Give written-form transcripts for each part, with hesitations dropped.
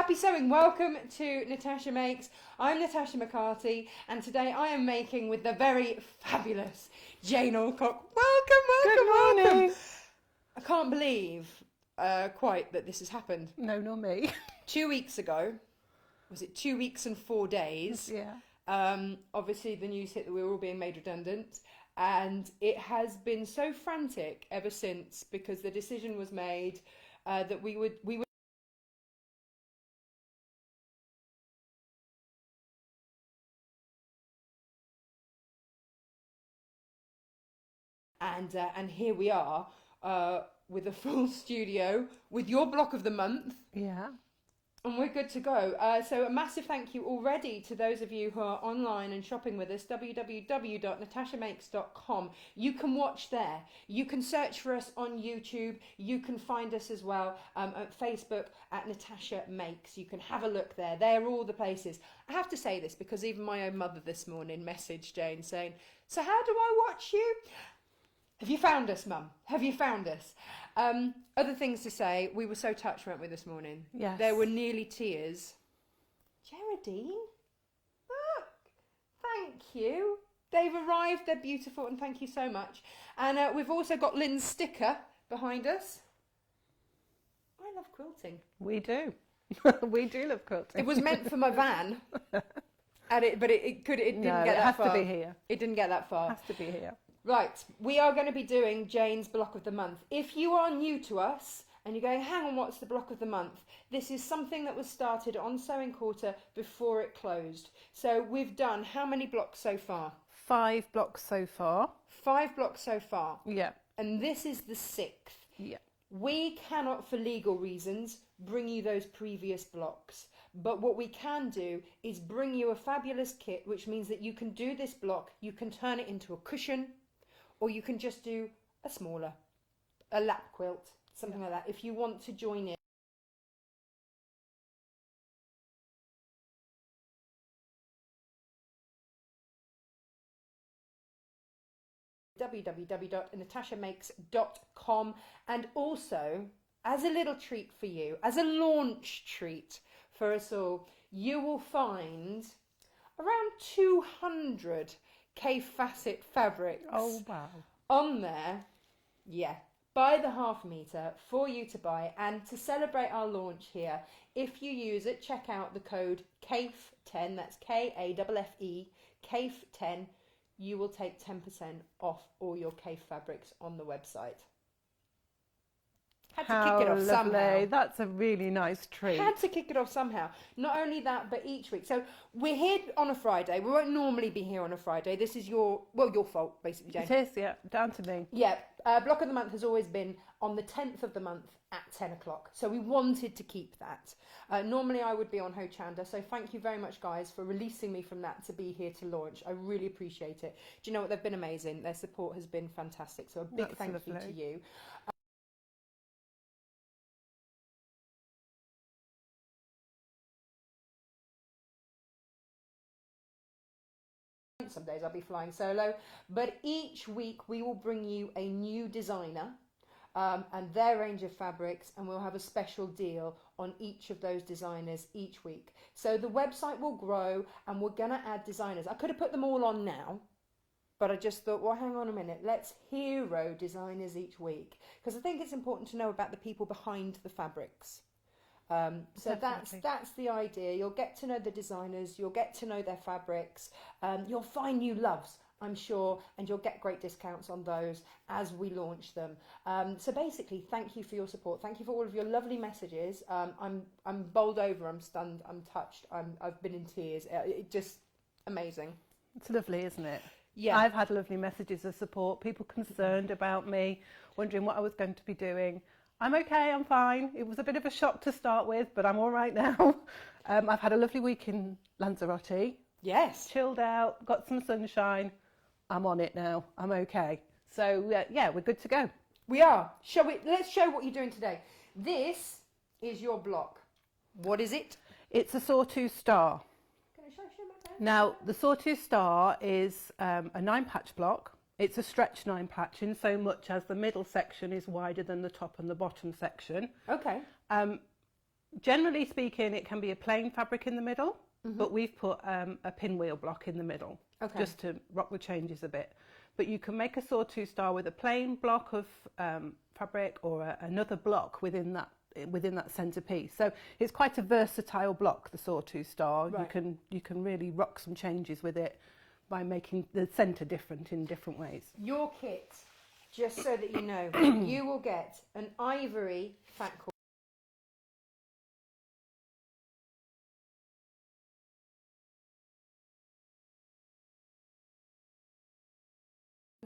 Happy sewing. Welcome to Natasha Makes. I'm Natasha McCarthy, and today I am making with the very fabulous Jane Alcock. Welcome. Good morning. I can't believe quite that this has happened. No, not me. 2 weeks ago, was it 2 weeks and 4 days? Yeah. Obviously, the news hit that we were all being made redundant, and it has been so frantic ever since because the decision was made that we would. And here we are with a full studio with your block of the month. Yeah. And we're good to go. So a massive thank you already to those of you who are online and shopping with us, www.natashamakes.com. You can watch there. You can search for us on YouTube. You can find us as well at Facebook at Natasha Makes. You can have a look there. They're all the places. I have to say this because even my own mother this morning messaged Jane saying, "So how do I watch you?" Have you found us, Mum? Have you found us? Other things to say. We were so touched, weren't we, this morning? Yes. There were nearly tears. Geraldine, look. Thank you. They've arrived. They're beautiful, and thank you so much. And we've also got Lynn's sticker behind us. I love quilting. We do. We do love quilting. It was meant for my van, but it didn't get that far. It has to be here. It didn't get that far. It has to be here. Right, we are going to be doing Jane's block of the month. If you are new to us and you're going, hang on, what's the block of the month? This is something that was started on Sewing Quarter before it closed. So we've done how many blocks so far? 5 blocks so far. 5 blocks so far. Yeah. And this is the 6th. Yeah. We cannot, for legal reasons, bring you those previous blocks. But what we can do is bring you a fabulous kit, which means that you can do this block, you can turn it into a cushion, or you can just do a lap quilt, something like that. If you want to join in. www.natashamakes.com. And also, as a little treat for you, as a launch treat for us all, you will find around 200 K-facet fabrics on there, by the half metre for you to buy. And to celebrate our launch here, if you use at checkout the code KAFE10, that's KAFFE, KAFE10, you will take 10% off all your K fabrics on the website. Had to kick it off somehow. That's a really nice treat. Had to kick it off somehow. Not only that, but each week. So we're here on a Friday. We won't normally be here on a Friday. This is your fault, basically, Jane. It is, yeah. Down to me. Yeah. Block of the month has always been on the 10th of the month at 10 o'clock. So we wanted to keep that. Normally I would be on Ho Chanda. So thank you very much, guys, for releasing me from that to be here to launch. I really appreciate it. Do you know what? They've been amazing. Their support has been fantastic. So a big thank you to you. Some days I'll be flying solo, but each week we will bring you a new designer and their range of fabrics, and we'll have a special deal on each of those designers each week. So the website will grow and we're going to add designers. I could have put them all on now, but I just thought, well, hang on a minute, let's hero designers each week, because I think it's important to know about the people behind the fabrics. So that's the idea. You'll get to know the designers, you'll get to know their fabrics, you'll find new loves, I'm sure, and you'll get great discounts on those as we launch them. So basically, thank you for your support. Thank you for all of your lovely messages. I'm bowled over, I'm stunned, I'm touched, I've been in tears. It just amazing. It's lovely, isn't it? Yeah. I've had lovely messages of support, people concerned about me, wondering what I was going to be doing. I'm okay, I'm fine. It was a bit of a shock to start with, but I'm all right now. I've had a lovely week in Lanzarote. Yes. Chilled out, got some sunshine. I'm on it now. I'm okay. So, yeah, we're good to go. We are. Let's show what you're doing today. This is your block. What is it? It's a Sawtooth star. Can I show my pen? Now, the Sawtooth star is a 9-patch block. It's a stretch 9-patch in so much as the middle section is wider than the top and the bottom section. Okay. Generally speaking, it can be a plain fabric in the middle, but we've put a pinwheel block in the middle, just to rock the changes a bit. But you can make a sawtooth star with a plain block of fabric or another block within that centre piece. So it's quite a versatile block, the sawtooth star. Right. You can really rock some changes with it by making the centre different in different ways. Your kit, just so that you know, you will get an ivory fat cord.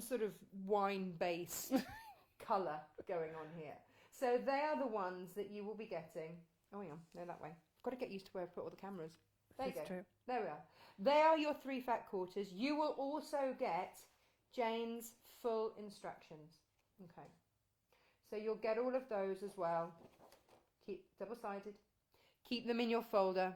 Sort of wine-based colour going on here. So they are the ones that you will be getting. Oh, hang on, no, that way. I've got to get used to where I put all the cameras. There you go. True. There we are. They are your 3 fat quarters. You will also get Jane's full instructions. Okay. So you'll get all of those as well. Keep double-sided. Keep them in your folder.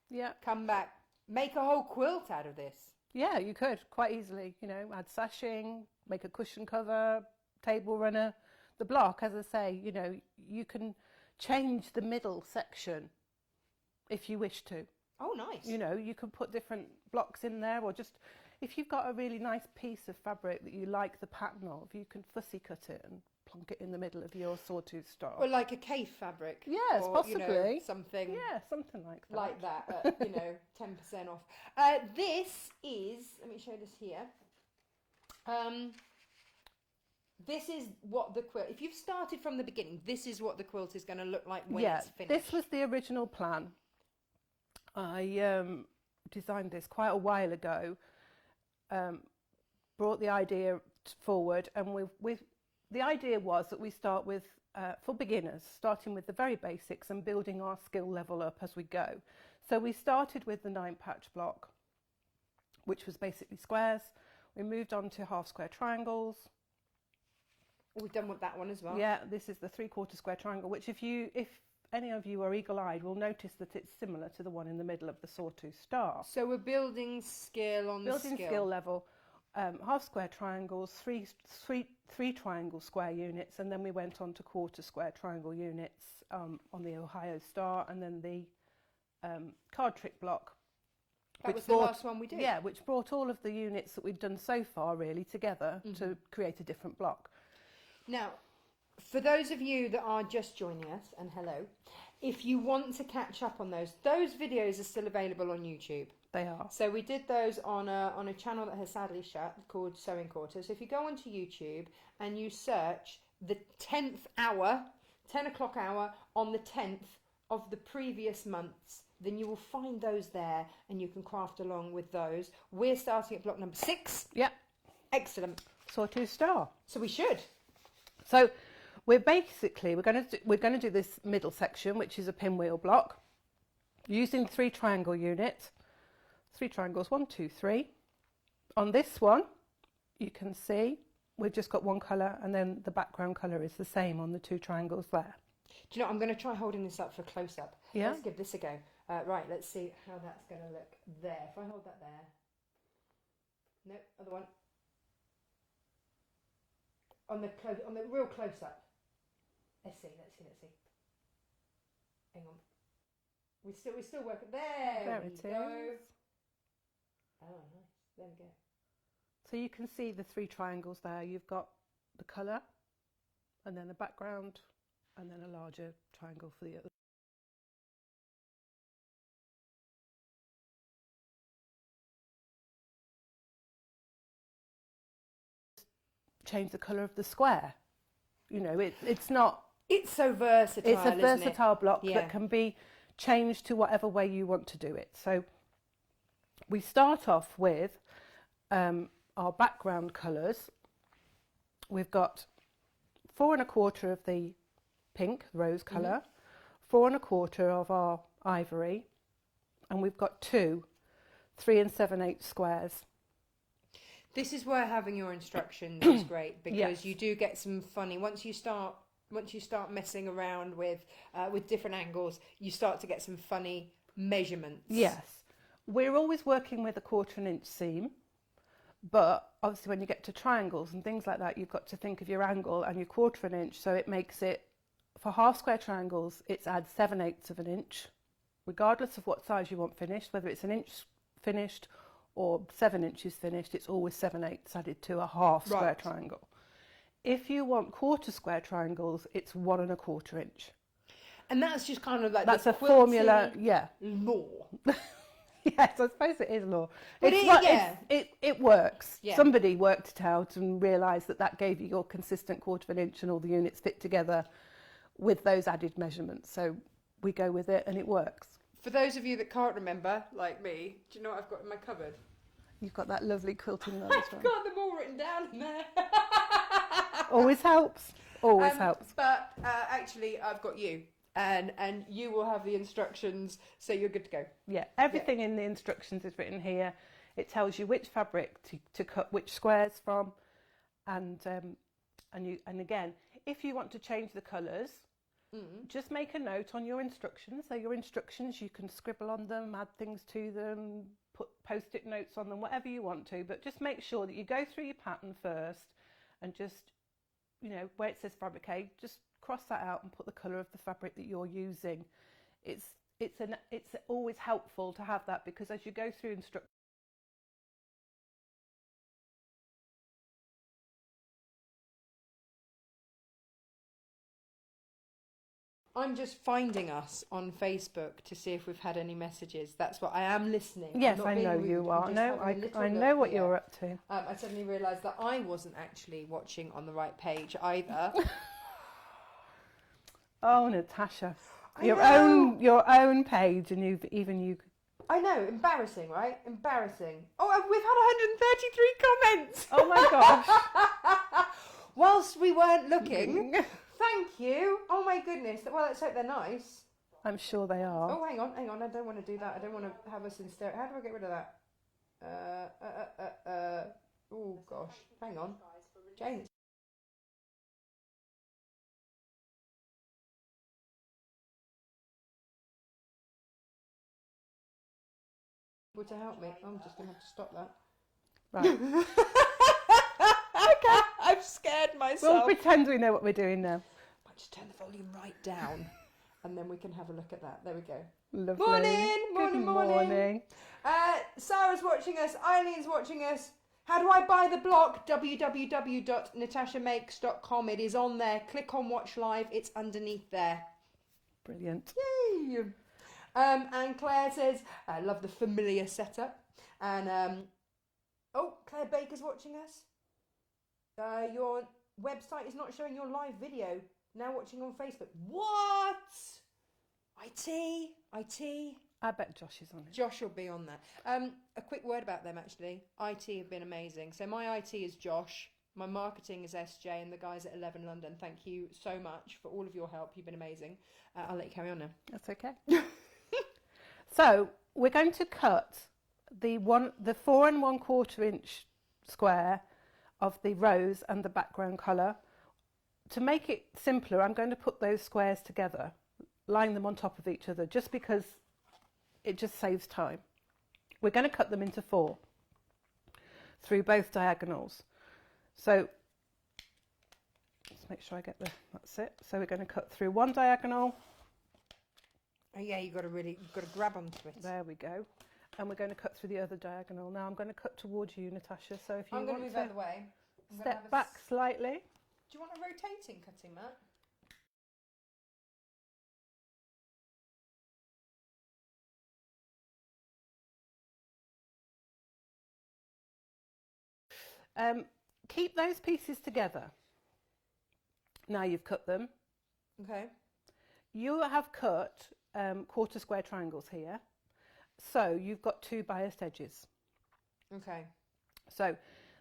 Yeah. Come back. Make a whole quilt out of this. Yeah, you could quite easily, add sashing, make a cushion cover, table runner. The block, as I say, you can change the middle section if you wish to. Oh, nice. You can put different blocks in there, or just if you've got a really nice piece of fabric that you like the pattern of, you can fussy cut it and plonk it in the middle of your sawtooth star. Or like a cave fabric. Yes, or, possibly. Something. Yeah, something like that. Like that, 10% off. This is, let me show this here. This is what the quilt, if you've started from the beginning, this is what the quilt is going to look like when it's finished. This was the original plan. I designed this quite a while ago, brought the idea forward, and the idea was that we start with, for beginners, starting with the very basics and building our skill level up as we go. So we started with the 9-patch block, which was basically squares. We moved on to half square triangles. We've done with that one as well. Yeah, this is the 3/4 square triangle, which if any of you are eagle-eyed will notice that it's similar to the one in the middle of the sawtooth star. So we're building skill on the skill. Building skill level. Half square triangles, three triangle square units, and then we went on to 1/4 square triangle units on the Ohio Star, and then the card trick block. That was the last one we did. Yeah, which brought all of the units that we've done so far really together to create a different block. Now, for those of you that are just joining us, and hello, if you want to catch up on those videos are still available on YouTube. They are. So we did those on a channel that has sadly shut called Sewing Quarters. So if you go onto YouTube and you search the 10th hour, 10 o'clock hour on the 10th of the previous months, then you will find those there and you can craft along with those. We're starting at block number 6. Yeah. Excellent. Sawtooth star. So we should. So we're going to do this middle section, which is a pinwheel block, using 3 triangle units. 3 triangles, 1, 2, 3. On this one, you can see we've just got one colour, and then the background colour is the same on the 2 triangles there. Do you know, I'm going to try holding this up for a close-up. Yeah. Let's give this a go. Right, let's see how that's going to look there. If I hold that there. No, other one. On the real close-up. Let's see. Hang on. We're still working. There we go. Oh, nice. There we go. So you can see the 3 triangles there. You've got the colour, and then the background, and then a larger triangle for the other. Change the colour of the square. It's not... It's so versatile, It's a isn't versatile block Yeah. that can be changed to whatever way you want to do it. So we start off with our background colours. We've got 4 1/4 of the pink, rose colour, 4 1/4 of our ivory, and we've got 2 3 7/8 squares. This is where having your instructions is great, because Yes. you do get some funny, once you start messing around with different angles, you start to get some funny measurements. Yes, we're always working with a 1/4 inch seam, but obviously when you get to triangles and things like that, you've got to think of your angle and your 1/4 inch, so it makes it for half square triangles, it's add 7/8 of an inch, regardless of what size you want finished, whether it's an inch finished or 7 inches finished, it's always 7/8 added to a half square triangle. If you want quarter square triangles, it's 1 1/4 inch. And that's just kind of like that's the a formula, law. Yes, I suppose it is law. But it works. Yeah. Somebody worked it out and realised that that gave you your consistent 1/4 of an inch and all the units fit together with those added measurements. So we go with it and it works. For those of you that can't remember, like me, do you know what I've got in my cupboard? You've got that lovely quilting notes. I've got them all written down in there. Always helps. Always helps. But actually, I've got you. And you will have the instructions, so you're good to go. Yeah, everything in the instructions is written here. It tells you which fabric to cut which squares from, and again, if you want to change the colours, just make a note on your instructions. So your instructions, you can scribble on them, add things to them, put post-it notes on them, whatever you want to. But just make sure that you go through your pattern first, and just, you know, where it says fabricate, just cross that out and put the colour of the fabric that you're using. It's always helpful to have that, because as you go through instructions, I'm just finding us on Facebook to see if we've had any messages. That's what I am listening. Yes, I know you are. No, I know what you're up to. I suddenly realised that I wasn't actually watching on the right page either. Oh, Natasha, your own page, and you. I know, embarrassing, right? Embarrassing. Oh, we've had 133 comments. Oh my gosh! Whilst we weren't looking. Thank you. Oh my goodness. Well, let's hope they're nice. I'm sure they are. Oh, hang on. I don't want to do that. I don't want to have us in stereo. How do I get rid of that? Oh gosh. Hang on. James. To help me. I'm just going to have to stop that. Right. Okay. I've scared myself. We'll pretend we know what we're doing now. I'll just turn the volume right down and then we can have a look at that. There we go. Lovely. Morning. Sarah's watching us. Eileen's watching us. How do I buy the blog? www.natashamakes.com. It is on there. Click on watch live. It's underneath there. Brilliant. Yay! And Claire says, I love the familiar setup. And, Claire Baker's watching us. Your website is not showing your live video. Now watching on Facebook. What? IT. I bet Josh is on it. Josh will be on that. A quick word about them, actually. IT have been amazing. So my IT is Josh. My marketing is SJ, and the guys at 11 London. Thank you so much for all of your help. You've been amazing. I'll let you carry on now. That's okay. So we're going to cut the 4 1/4 inch square of the rose and the background colour. To make it simpler, I'm going to put those squares together, line them on top of each other, just because it just saves time. We're going to cut them into 4 through both diagonals. So let's make sure I get that's it. So we're going to cut through one diagonal. Oh yeah, you've got to grab onto it. There we go. And we're going to cut through the other diagonal. Now I'm going to cut towards you, Natasha. So if you I'm going to want move out of the way. Step back slightly. Do you want a rotating cutting mat? Keep those pieces together. Now you've cut them. Okay. You have cut quarter square triangles here. So you've got 2 biased edges. Okay. So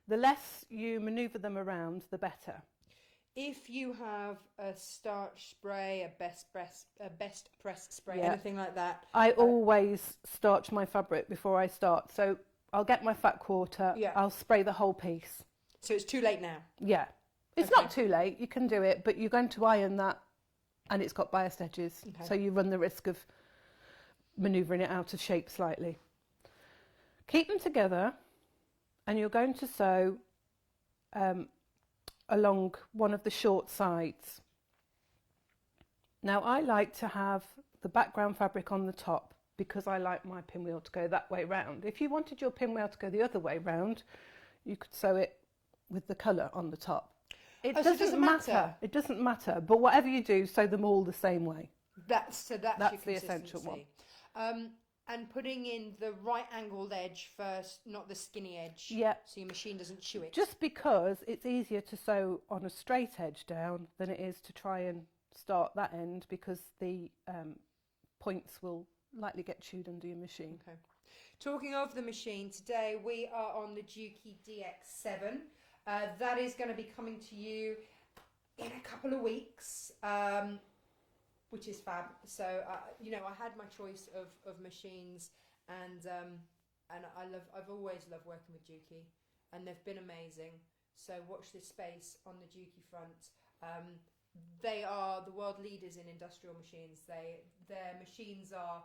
the less you manoeuvre them around, the better. If you have a starch spray, a best press spray, Yeah. anything like that. I always starch my fabric before I start. So I'll get my fat quarter, Yeah. I'll spray the whole piece. So it's too late now. Yeah. It's Okay. not too late, you can do it, but you're going to iron that and it's got biased edges. Okay. So you run the risk of manoeuvring it out of shape slightly. Keep them together and you're going to sew along one of the short sides. Now I like to have the background fabric on the top because I like my pinwheel to go that way round. If you wanted your pinwheel to go the other way round, you could sew it with the colour on the top. It doesn't matter. It doesn't matter. But whatever you do, sew them all the same way. That's your the essential one. And putting in the right angled edge first, not the skinny edge. Yeah. So your machine doesn't chew it. Just because it's easier to sew on a straight edge down than it is to try and start that end, because the points will likely get chewed under your machine. Okay. Talking of the machine, today we are on the Juki DX7. That is going to be coming to you in a couple of weeks, which is fab. So you know, I had my choice of machines, and I've always loved working with Juki, and they've been amazing. So watch this space on the Juki front. They are the world leaders in industrial machines. Their machines are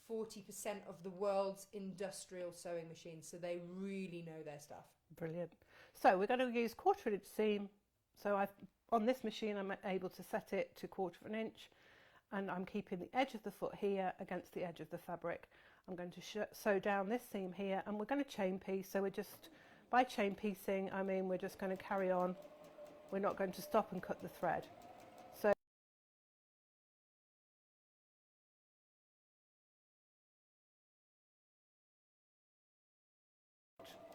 40% of the world's industrial sewing machines, so they really know their stuff. Brilliant. So we're going to use 1/4 inch seam. So on this machine I'm able to set it to 1/4 inch, and I'm keeping the edge of the foot here against the edge of the fabric. I'm going to sew down this seam here, and we're going to chain piece. So we're just, by chain piecing, I mean we're just going to carry on. We're not going to stop and cut the thread. So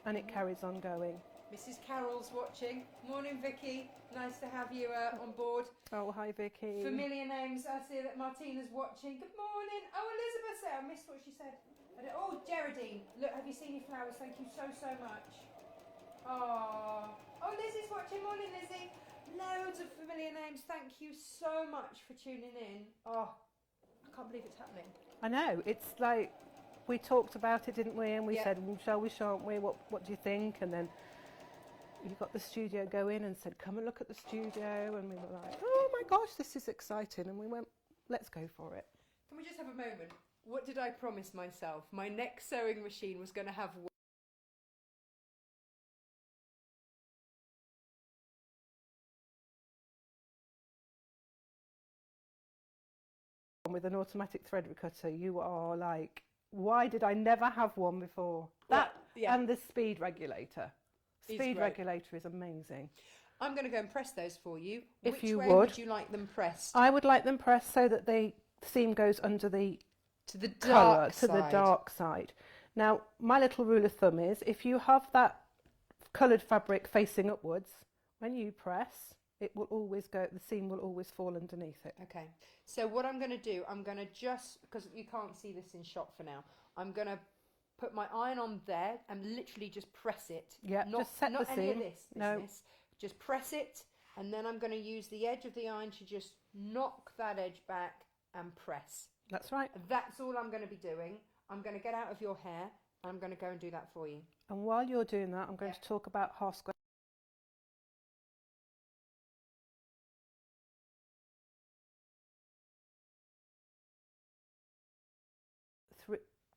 and it carries on going. Mrs. Carroll's watching. Morning, Vicky. Nice to have you on board. Oh, hi, Vicky. Familiar names. I see that Martina's watching. Good morning. Oh, Elizabeth said. I missed what she said. Oh, Geraldine. Look, have you seen your flowers? Thank you so much. Oh, Lizzie's watching. Morning, Lizzie. Loads of familiar names. Thank you so much for tuning in. Oh, I can't believe it's happening. I know. It's like, we talked about it, didn't we? And we said, well, shall we, shan't we? What do you think? And then you got the studio going and said, come and look at the studio. And we were like, oh my gosh, this is exciting. And we went, let's go for it. Can we just have a moment? What did I promise myself? My next sewing machine was going to have with an automatic thread cutter. You are like, why did I never have one before? That and the speed regulator. Speed regulator is amazing. I'm going to go and press those for you. If Which you way would you like them pressed? I would like them pressed so that the seam goes under the dark to the dark side. Now, my little rule of thumb is, if you have that coloured fabric facing upwards, when you press, it will always go, the seam will always fall underneath it. Okay, so what I'm going to do, I'm going to just, because you can't see this in shot for now, I'm going to put my iron on there and literally just press it. Yeah, just set the seam. Not any of this no. business. Just press it, and then I'm going to use the edge of the iron to just knock that edge back and press. That's right. That's all I'm going to be doing. I'm going to get out of your hair, and I'm going to go and do that for you. And while you're doing that, I'm going to talk about half square.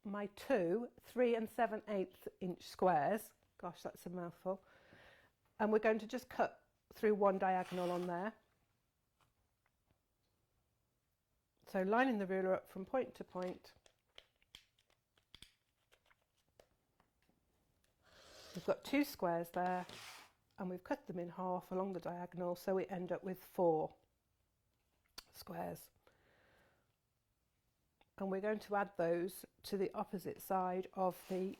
My 2 3 7/8 inch squares. Gosh, that's a mouthful. And we're going to just cut through one diagonal on there. So lining the ruler up from point to point. We've got 2 squares there, and we've cut them in half along the diagonal, so we end up with 4 squares. And we're going to add those to the opposite side of the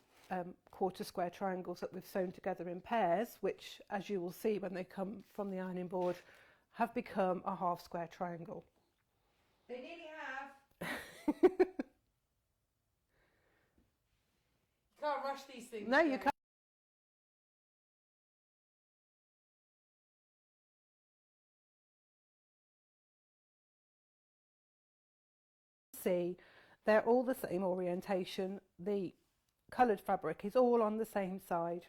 quarter square triangles that we've sewn together in pairs, which, as you will see when they come from the ironing board, have become a half square triangle. They nearly have. Can't rush these things. No, you can't. See, they're all the same orientation. The coloured fabric is all on the same side.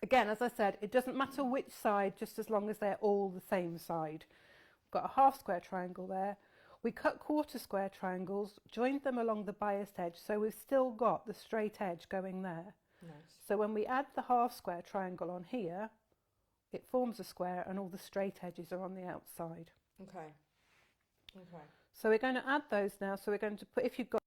Again, as I said, it doesn't matter which side, just as long as they're all the same side. We've got a half square triangle there. We cut quarter square triangles, joined them along the biased edge, so we've still got the straight edge going there. Nice. So when we add the half square triangle on here, it forms a square and all the straight edges are on the outside. Okay. Okay. So we're going to add those now. So we're going to put, if you've got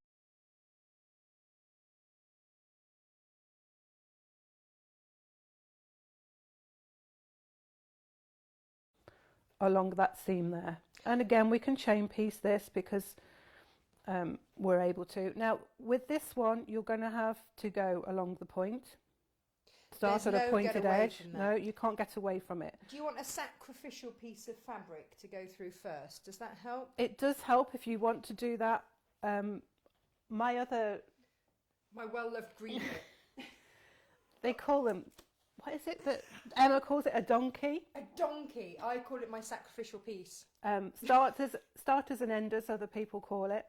along that seam there. And again, we can chain piece this because we're able to. Now, with this one, you're going to have to go along the point. Start There's at a no pointed get away edge. from that. No, you can't get away from it. Do you want a sacrificial piece of fabric to go through first? Does that help? It does help if you want to do that. My well-loved green bit. they call them, what is it that Emma calls it, a donkey? A donkey. I call it my sacrificial piece. Starters and enders, other people call it.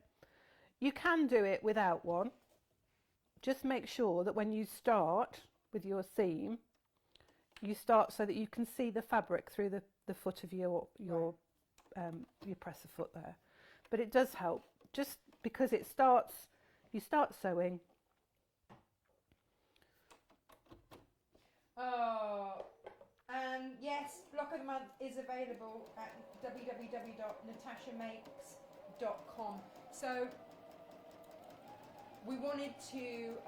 You can do it without one. Just make sure that when you start with your seam, you start so that you can see the fabric through the foot of your presser foot there. But it does help, just because it starts, you start sewing. Oh, and yes, Block of the Month is available at www.natashamakes.com. So we wanted to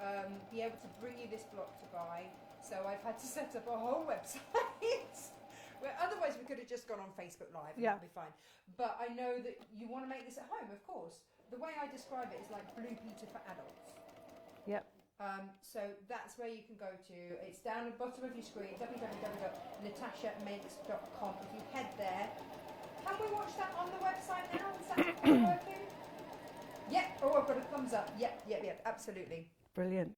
be able to bring you this block to buy, so I've had to set up a whole website. Where otherwise we could have just gone on Facebook Live and that'd be fine. But I know that you want to make this at home, of course. The way I describe it is like Blue Peter for adults. Yep. So that's where you can go to. It's down at the bottom of your screen, www.natashamakes.com. If you head there, can we watch that on the website now? Is that working? Yep. Oh, I've got a thumbs up. Yep. Absolutely. Brilliant.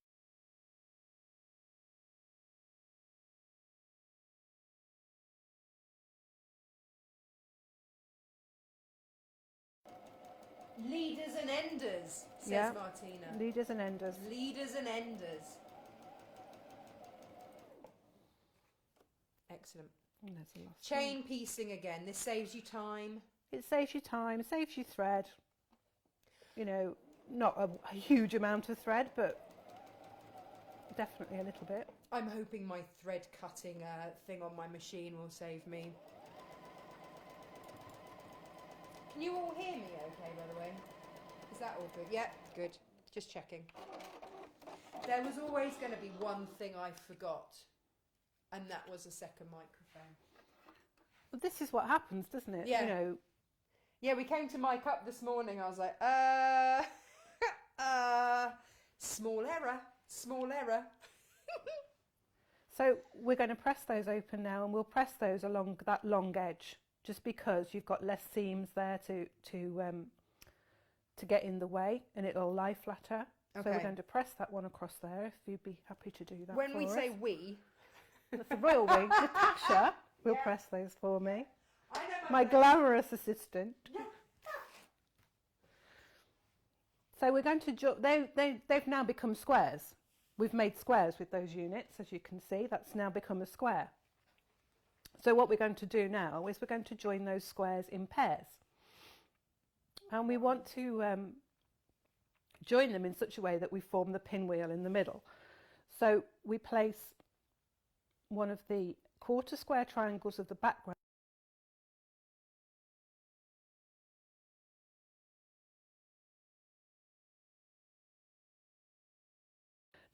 Leaders and enders, says Martina. Leaders and enders. Leaders and enders. Excellent. Chain piecing again. This saves you time. It saves you time, saves you thread. You know, not a huge amount of thread, but definitely a little bit. I'm hoping my thread cutting thing on my machine will save me. Can you all hear me okay, by the way? Is that all good? Yep, good. Just checking. There was always going to be one thing I forgot, and that was a second microphone. But this is what happens, doesn't it? Yeah. You know. Yeah, we came to mic up this morning. I was like, small error. So we're going to press those open now, and we'll press those along that long edge, just because you've got less seams there to get in the way, and it'll lie flatter. Okay. So we're going to press that one across there, if you'd be happy to do that. When we say us. we, that's the royal we. Natasha will press those for me. I know my glamorous assistant. So we're going to they've now become squares. We've made squares with those units, as you can see. That's now become a square. So what we're going to do now is we're going to join those squares in pairs. And we want to join them in such a way that we form the pinwheel in the middle. So we place one of the quarter square triangles of the background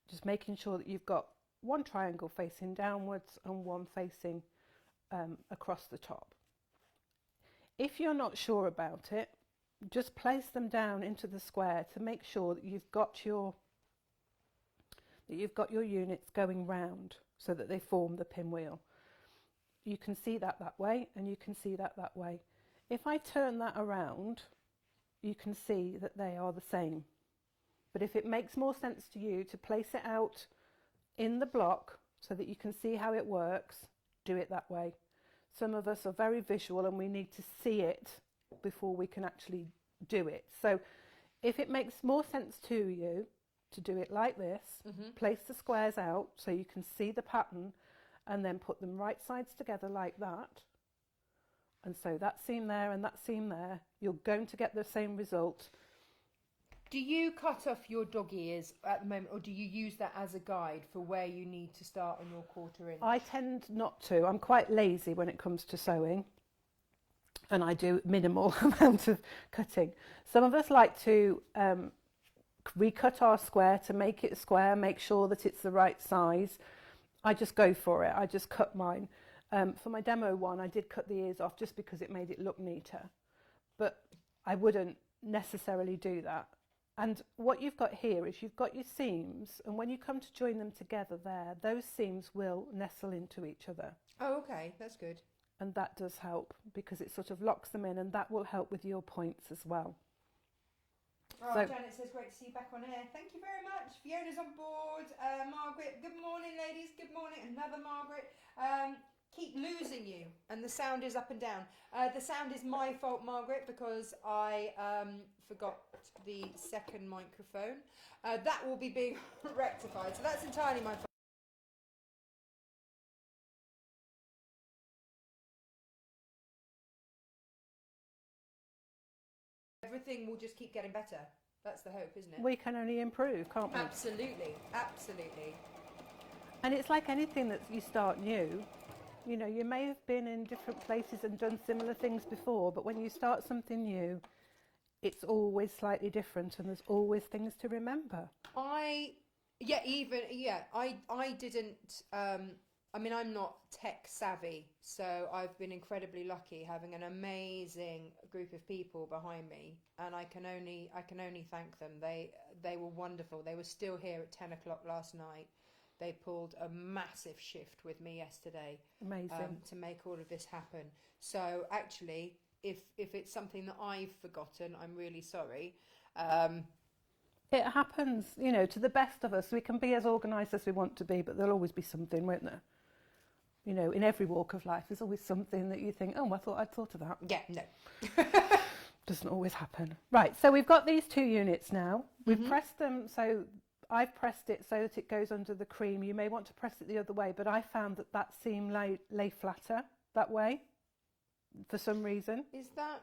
just making sure that you've got one triangle facing downwards and one facing across the top. If you're not sure about it, just place them down into the square to make sure that you've got your units going round so that they form the pinwheel. You can see that way, and you can see that way. If I turn that around, you can see that they are the same. But if it makes more sense to you to place it out in the block so that you can see how it works, do it that way. Some of us are very visual and we need to see it before we can actually do it. So if it makes more sense to you to do it like this, place the squares out so you can see the pattern, and then put them right sides together like that. And so that seam there and that seam there, you're going to get the same result. Do you cut off your dog ears at the moment, or do you use that as a guide for where you need to start on your quarter inch? I tend not to. I'm quite lazy when it comes to sewing. and I do minimal amount of cutting. Some of us like to recut our square to make it square, make sure that it's the right size. I just go for it. I just cut mine. For my demo one, I did cut the ears off just because it made it look neater. But I wouldn't necessarily do that. And what you've got here is you've got your seams, and when you come to join them together there, those seams will nestle into each other. Oh, okay, that's good. And that does help because it sort of locks them in, and that will help with your points as well. Oh, So, Janet says, great to see you back on air. Thank you very much. Fiona's on board. Margaret, good morning, ladies. Good morning. Another Margaret. Keep losing you. And the sound is up and down. The sound is my fault, Margaret, because I forgot the second microphone. That will be being rectified. So that's entirely my fault. Everything will just keep getting better. That's the hope, isn't it? we can only improve, can't we? Absolutely, absolutely. And it's like anything that you start new. You know, you may have been in different places and done similar things before, but when you start something new, it's always slightly different, and there's always things to remember. I didn't. I mean, I'm not tech savvy, so I've been incredibly lucky having an amazing group of people behind me, and I can only thank them. They were wonderful. They were still here at 10 o'clock last night. They pulled a massive shift with me yesterday. Amazing. To make all of this happen. So actually, if it's something that I've forgotten, I'm really sorry. It happens, you know, to the best of us. We can be as organised as we want to be, but there'll always be something, won't there? You know, in every walk of life, there's always something that you think, oh, I thought I'd thought of that. Yeah, no. Doesn't always happen. Right, so we've got these two units now. We've pressed them, so I've pressed it so that it goes under the cream. You may want to press it the other way, but I found that that seam lay flatter that way for some reason. Is that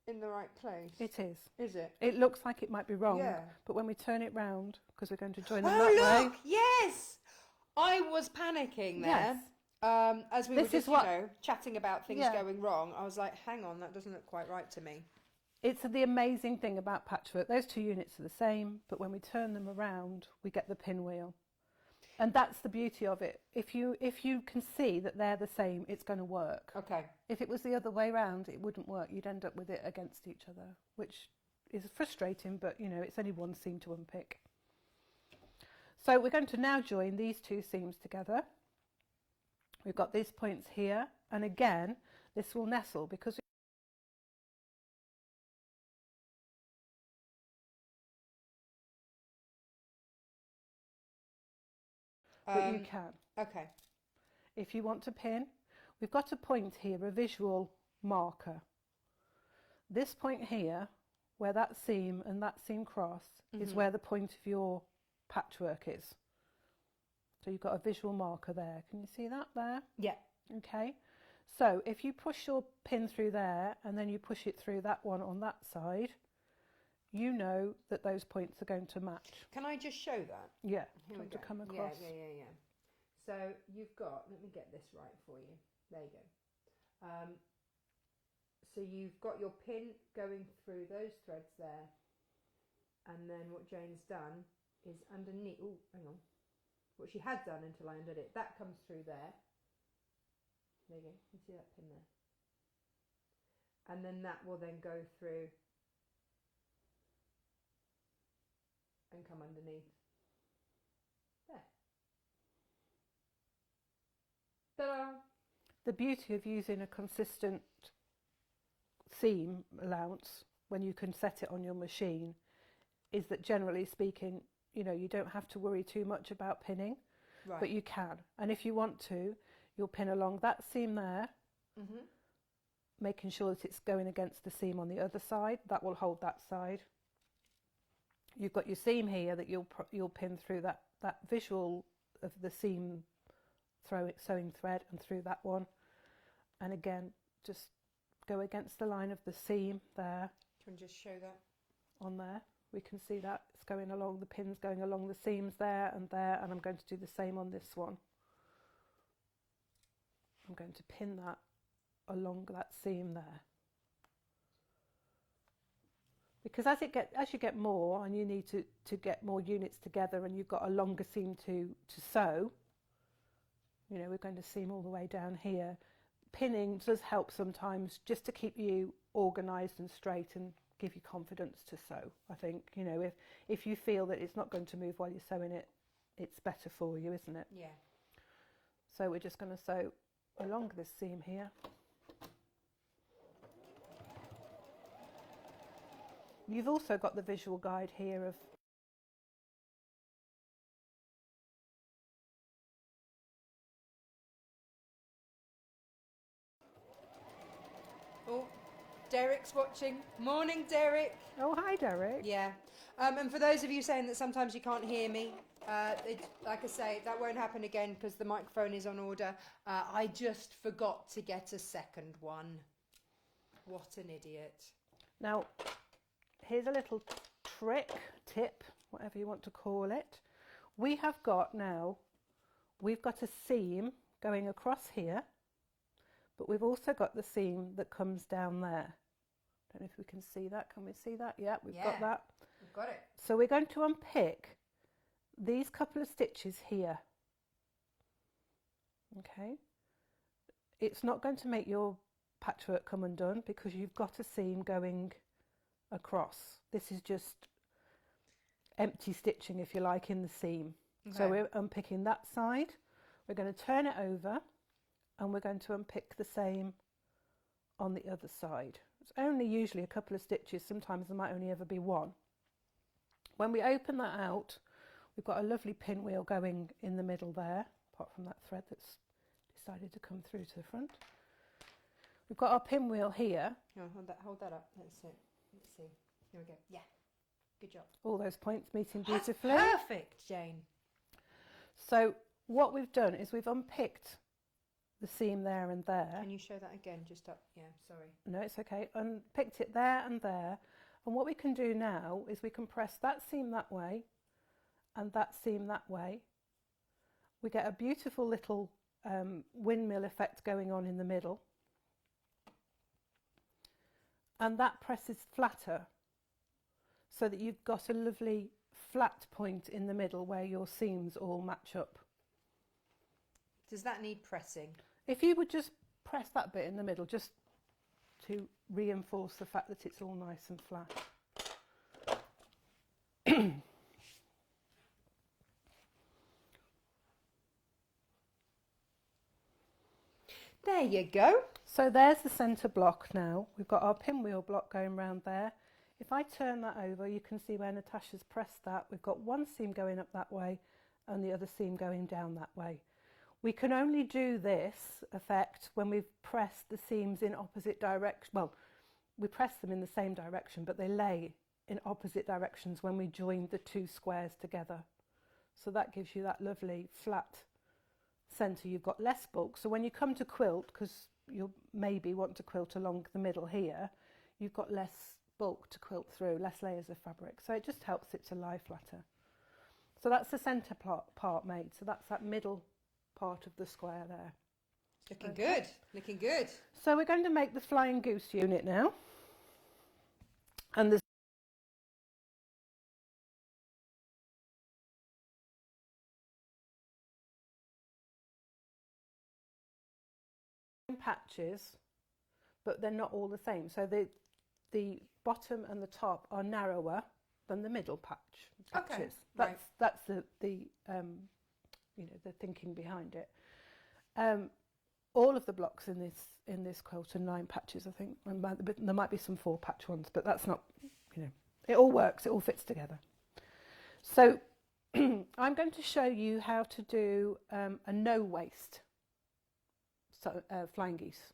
in the right place? It is. Is it? It looks like it might be wrong, Yeah. but when we turn it round, because we're going to join them Oh, that look! way. Yes! I was panicking there. Yes. As we were This just, is what- chatting about things Yeah. going wrong, I was like, hang on, that doesn't look quite right to me. It's the amazing thing about patchwork. Those two units are the same, but when we turn them around, we get the pinwheel. And that's the beauty of it. If you can see that they're the same, it's going to work. Okay. If it was the other way round, it wouldn't work. You'd end up with it against each other, which is frustrating, but you know, it's only one seam to unpick. So we're going to now join these two seams together. We've got these points here, and again, this will nestle because but you can. Okay. If you want to pin, we've got a point here, a visual marker. This point here, where that seam and that seam cross, is where the point of your patchwork is. So you've got a visual marker there. Can you see that there? Yeah. Okay. So if you push your pin through there and then you push it through that one on that side, you know that those points are going to match. Can I just show that? Yeah. Here we to go. come across. Yeah. So you've got, let me get this right for you. There you go. So you've got your pin going through those threads there. And then what Jane's done is underneath, oh, hang on. What she had done until I undid it, that comes through there. There you go, you see that pin there. And then that will then go through and come underneath. There. Ta-da! The beauty of using a consistent seam allowance when you can set it on your machine is that generally speaking, you know, you don't have to worry too much about pinning, Right. but you can. And if you want to, you'll pin along that seam there, making sure that it's going against the seam on the other side. That will hold that side. You've got your seam here that you'll pin through that visual of the seam sewing thread and through that one. And again, just go against the line of the seam there. Can you just show that? On there. We can see that it's going along, the pin's going along the seams there, and I'm going to do the same on this one. I'm going to pin that along that seam there. because as you get more and you need to get more units together and you've got a longer seam to sew, you know, we're going to seam all the way down here. Pinning does help sometimes just to keep you organised and straight and give you confidence to sew. I think, you know, if you feel that it's not going to move while you're sewing it, it's better for you, isn't it? Yeah. So we're just going to sew along this seam here. You've also got the visual guide here of Oh, Derek's watching. Morning, Derek. Oh, hi, Derek. Yeah. And for those of you saying that sometimes you can't hear me, like I say, that won't happen again because the microphone is on order. I just forgot to get a second one. What an idiot. Now, here's a little tip, whatever you want to call it. We've got a seam going across here, but we've also got the seam that comes down there. Don't know if we can see that. Can we see that? Yeah, we've got that. We've got it. So we're going to unpick these couple of stitches here. Okay. It's not going to make your patchwork come undone because you've got a seam going across. This is just empty stitching, if you like, in the seam. Okay. So we're unpicking that side. We're going to turn it over and we're going to unpick the same on the other side. It's only usually a couple of stitches. Sometimes there might only ever be one. When we open that out, we've got a lovely pinwheel going in the middle there, apart from that thread that's decided to come through to the front. We've got our pinwheel here. Oh, hold that up. Let's see. Here we go. Yeah. Good job. All those points meeting beautifully. That's perfect, Jane. So what we've done is we've unpicked the seam there and there. Can you show that again? Just up. Yeah, sorry. No, it's okay. Unpicked it there and there. And what we can do now is we can press that seam that way and that seam that way. We get a beautiful little windmill effect going on in the middle. And that presses flatter so that you've got a lovely flat point in the middle where your seams all match up. Does that need pressing? If you would just press that bit in the middle just to reinforce the fact that it's all nice and flat. There you go. So there's the centre block now. We've got our pinwheel block going round there. If I turn that over, you can see where Natasha's pressed that. We've got one seam going up that way and the other seam going down that way. We can only do this effect when we've pressed the seams in opposite direction. Well, we press them in the same direction, but they lay in opposite directions when we join the two squares together. So that gives you that lovely flat centre. You've got less bulk. So when you come to quilt, because you'll maybe want to quilt along the middle here, you've got less bulk to quilt through, less layers of fabric. So it just helps it to lie flatter. So that's the centre part made. So that's that middle part of the square there. Looking good, looking good. So we're going to make the flying goose unit now. And there's patches, but they're not all the same. So the bottom and the top are narrower than the middle patches. Okay, That's the you know, the thinking behind it. All of the blocks in this quilt are 9 patches, I think. And there might be some 4 patch ones, but that's not, you know, it all works, it all fits together. So I'm going to show you how to do a no waste flying geese.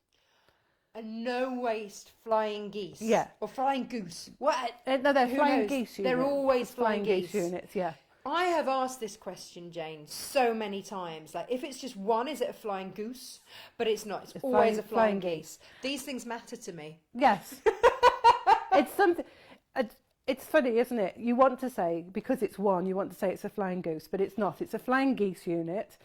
A no waste flying geese. Yeah. Or flying goose. What? No, they're Who flying knows? geese units. They're always flying geese units, yeah. I have asked this question, Jane, so many times. Like, if it's just one, is it a flying goose? But it's not. It's always a flying geese. These things matter to me. Yes. It's something. It's funny, isn't it? You want to say, because it's one, you want to say it's a flying goose, but it's not. It's a flying geese unit.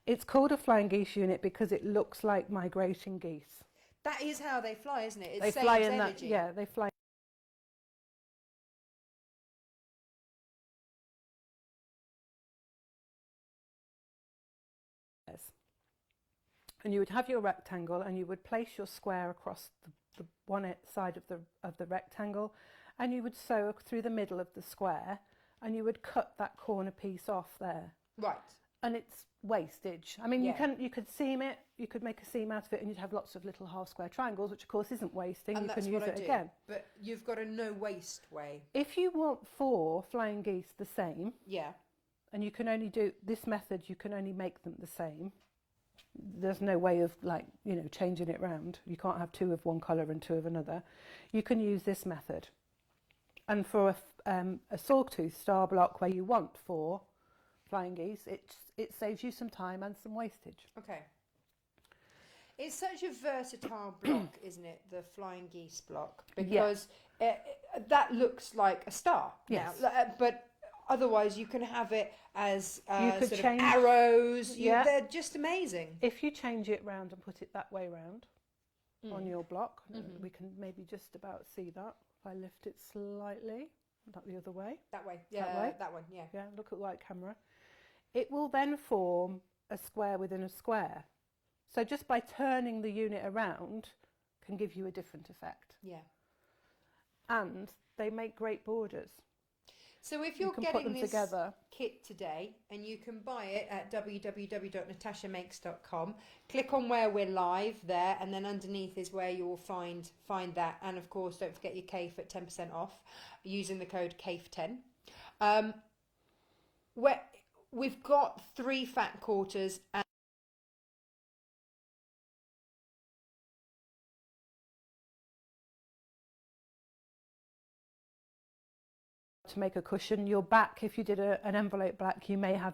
It's called a flying geese unit because it looks like migrating geese. That is how they fly, isn't it? It They saves fly in energy. they fly and you would have your rectangle, and you would place your square across the one side of the rectangle, and you would sew through the middle of the square, and you would cut that corner piece off there. Right. And it's wastage. I mean, Yeah. you could seam it, you could make a seam out of it, and you'd have lots of little half square triangles, which of course isn't wasting. And you that's can what use I it do. again. But you've got a no waste way. If you want 4 flying geese the same, Yeah. and you can only do this method, you can only make them the same. There's no way of, like, you know, changing it round. You can't have 2 of one colour and 2 of another. You can use this method. And for a sawtooth star block where you want 4 flying geese, it saves you some time and some wastage. Okay. It's such a versatile block, isn't it? The flying geese block, because that looks like a star. Yes. Now, but otherwise, you can have it as You could sort change- of arrows. Yeah. They're just amazing. If you change it round and put it that way round on your block, we can maybe just about see that. If I lift it slightly, not the other way. That way. Yeah. way? That one. Yeah. Yeah, look at the right camera. It will then form a square within a square. So just by turning the unit around can give you a different effect. Yeah. And they make great borders. So if You you're can put getting them this together. kit today, and you can buy it at www.natashamakes.com, click on where we're live there, and then underneath is where you will find that. And of course, don't forget your CAFE at 10% off using the code CAFE10. We've got 3 fat quarters and To make a cushion, your back, if you did an envelope back, you may have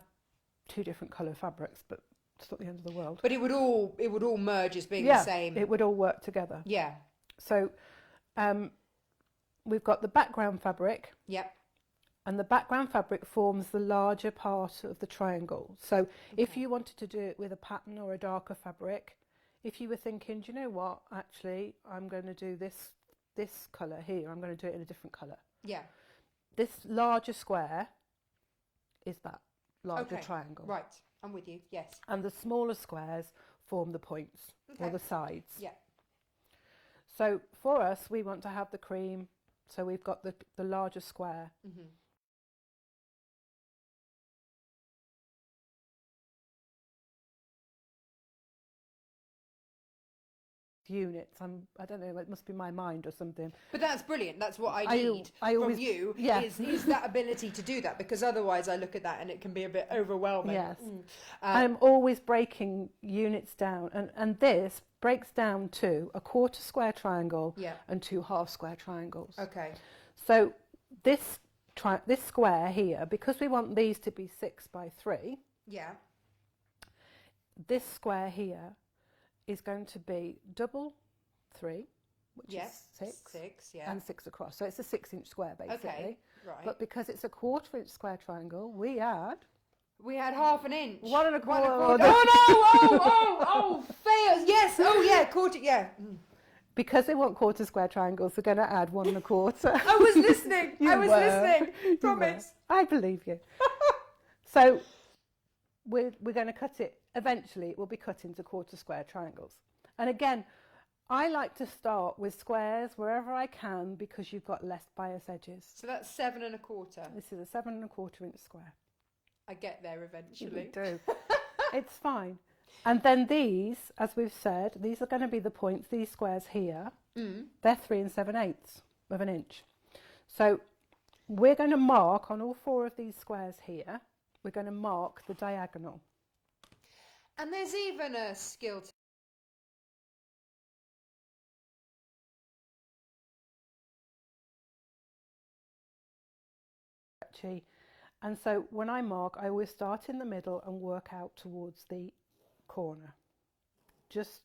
2 different colour fabrics, but it's not the end of the world. but it would all merge as being the same. It would all work together. Yeah. So we've got the background fabric, Yep. and the background fabric forms the larger part of the triangle. So if you wanted to do it with a pattern or a darker fabric, if you were thinking, do you know what, actually, I'm going to do this colour here, I'm going to do it in a different colour. Yeah. This larger square is that larger Okay. triangle. Right. I'm with you. Yes. And the smaller squares form the points or Okay. the sides. Yeah. So for us, we want to have the cream, so we've got the larger square. Mm-hmm. Units. I don't know, it must be my mind or something. But that's brilliant. That's what I I need always- from you yeah. is that ability to do that, because otherwise I look at that and it can be a bit overwhelming. Yes. Mm. I'm always breaking units down, and this breaks down to a quarter square triangle Yeah. and 2 half square triangles. Okay. So this square here, because we want these to be 6 by 3, Yeah. this square here is going to be double 3, which Yes. is 6, 6. Yeah. and 6 across. So it's a 6-inch square basically. Okay. Right. But because it's a 1/4-inch square triangle, we add we had 1/2 inch. 1 1/4. Oh no! Oh, fails. Yes. Oh yeah. Quarter. Yeah. Mm. Because they want quarter square triangles, they're going to add 1 1/4. I was listening. You I was were. listening. You Promise. were. I believe you. So we're going to cut it. Eventually, it will be cut into quarter square triangles. And again, I like to start with squares wherever I can because you've got less bias edges. So that's 7 1/4. This is a 7 1/4-inch square. I get there You eventually. do. It's fine. And then these, as we've said, these are going to be the points. These squares here, they're 3 7/8 of an inch. So we're going to mark on all 4 of these squares here. We're going to mark the diagonal. And there's even a skill to And so when I mark, I always start in the middle and work out towards the corner. Just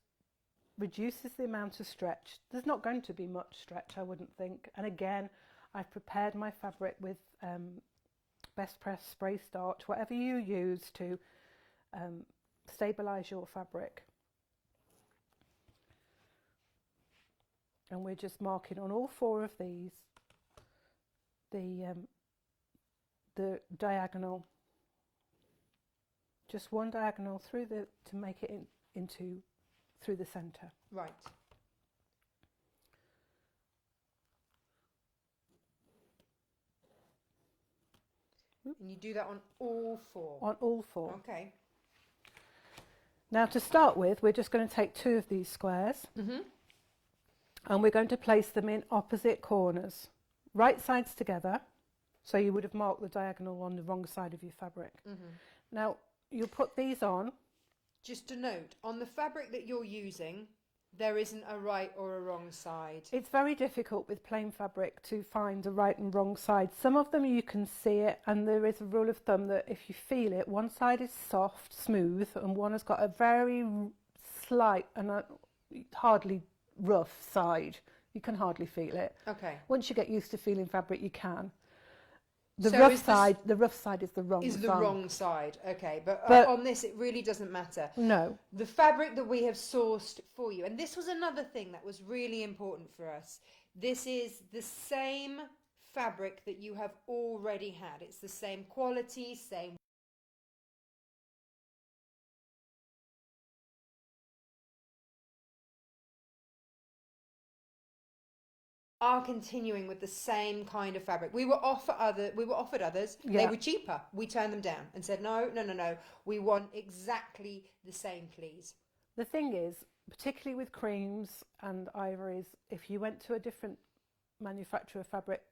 reduces the amount of stretch. There's not going to be much stretch, I wouldn't think. And again, I've prepared my fabric with best press spray starch, whatever you use to stabilise your fabric. And we're just marking on all 4 of these the diagonal, just one diagonal through to make it into through the centre. Right. And you do that on all four? On all four. Okay. Now to start with, we're just going to take 2 of these squares and we're going to place them in opposite corners, right sides together, so you would have marked the diagonal on the wrong side of your fabric. Now you'll put these on. Just a note, on the fabric that you're using, there isn't a right or a wrong side. It's very difficult with plain fabric to find the right and wrong side. Some of them you can see it, and there is a rule of thumb that if you feel it, one side is soft, smooth, and one has got a very slight and hardly rough side. You can hardly feel it. Okay. Once you get used to feeling fabric, you can. The So rough side is the wrong side. Is the wrong side, okay. But on this, it really doesn't matter. No. The fabric that we have sourced for you, and this was another thing that was really important for us. This is the same fabric that you have already had. It's the same quality, same. Are continuing with the same kind of fabric. We were offered others. Yeah. They were cheaper. We turned them down and said no. We want exactly the same, please. The thing is, particularly with creams and ivories, if you went to a different manufacturer of fabric,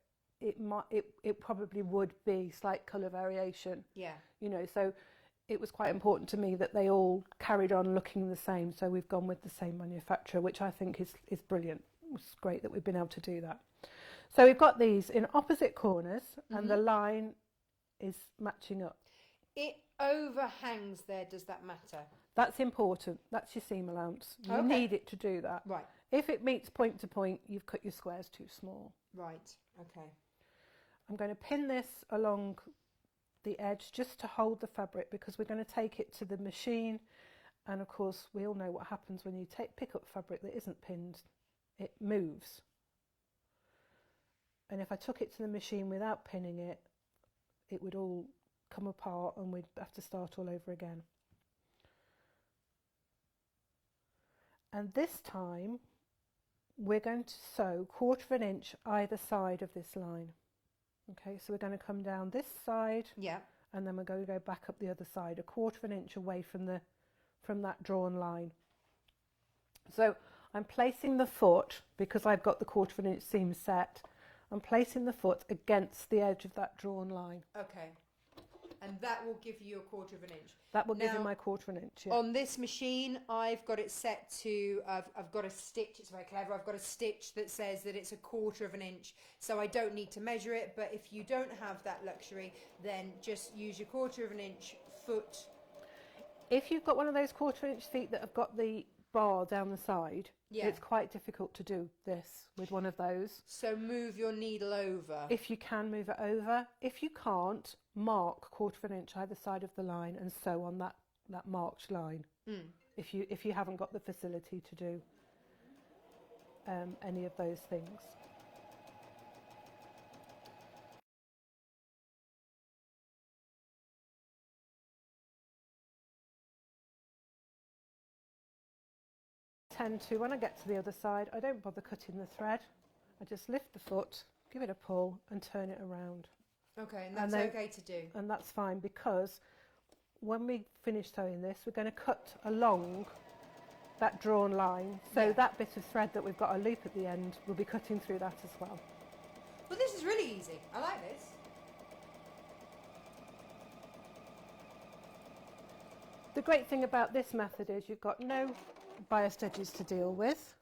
it probably would be slight colour variation. Yeah. You know, so it was quite important to me that they all carried on looking the same. So we've gone with the same manufacturer, which I think is brilliant. It's great that we've been able to do that. So we've got these in opposite corners and the line is matching up. It overhangs there. Does that matter? That's important. That's your seam allowance. You need it to do that. Right. If it meets point to point, you've cut your squares too small. Right. Okay. I'm going to pin this along the edge just to hold the fabric, because we're going to take it to the machine, and of course we all know what happens when you pick up fabric that isn't pinned. It moves, and if I took it to the machine without pinning it, it would all come apart and we'd have to start all over again. And this time we're going to sew 1/4 inch either side of this line. Okay, so we're going to come down this side, Yeah. and then we're going to go back up the other side, 1/4 inch away from that drawn line. So I'm placing the foot, because I've got the 1/4 inch seam set, I'm placing the foot against the edge of that drawn line. Okay. And that will give you 1/4 inch. That will give you my 1/4 inch. Yeah. On this machine, I've got it set to, I've got a stitch, it's very clever, I've got a stitch that says that it's 1/4 inch, so I don't need to measure it, but if you don't have that luxury, then just use your 1/4 inch foot. If you've got one of those 1/4 inch feet that have got the bar down the side, Yeah. it's quite difficult to do this with one of those. So move your needle over. If you can, move it over. If you can't, mark 1/4 inch either side of the line and sew on that marked line. If you haven't got the facility to do any of those things. Tend to, when I get to the other side, I don't bother cutting the thread. I just lift the foot, give it a pull and turn it around. Okay, and that's then- okay to do. And that's fine, because when we finish sewing this, we're going to cut along that drawn line. So Yeah. that bit of thread that we've got a loop at the end, we'll be cutting through that as well. Well, this is really easy. I like this. The great thing about this method is you've got no biased edges to deal with,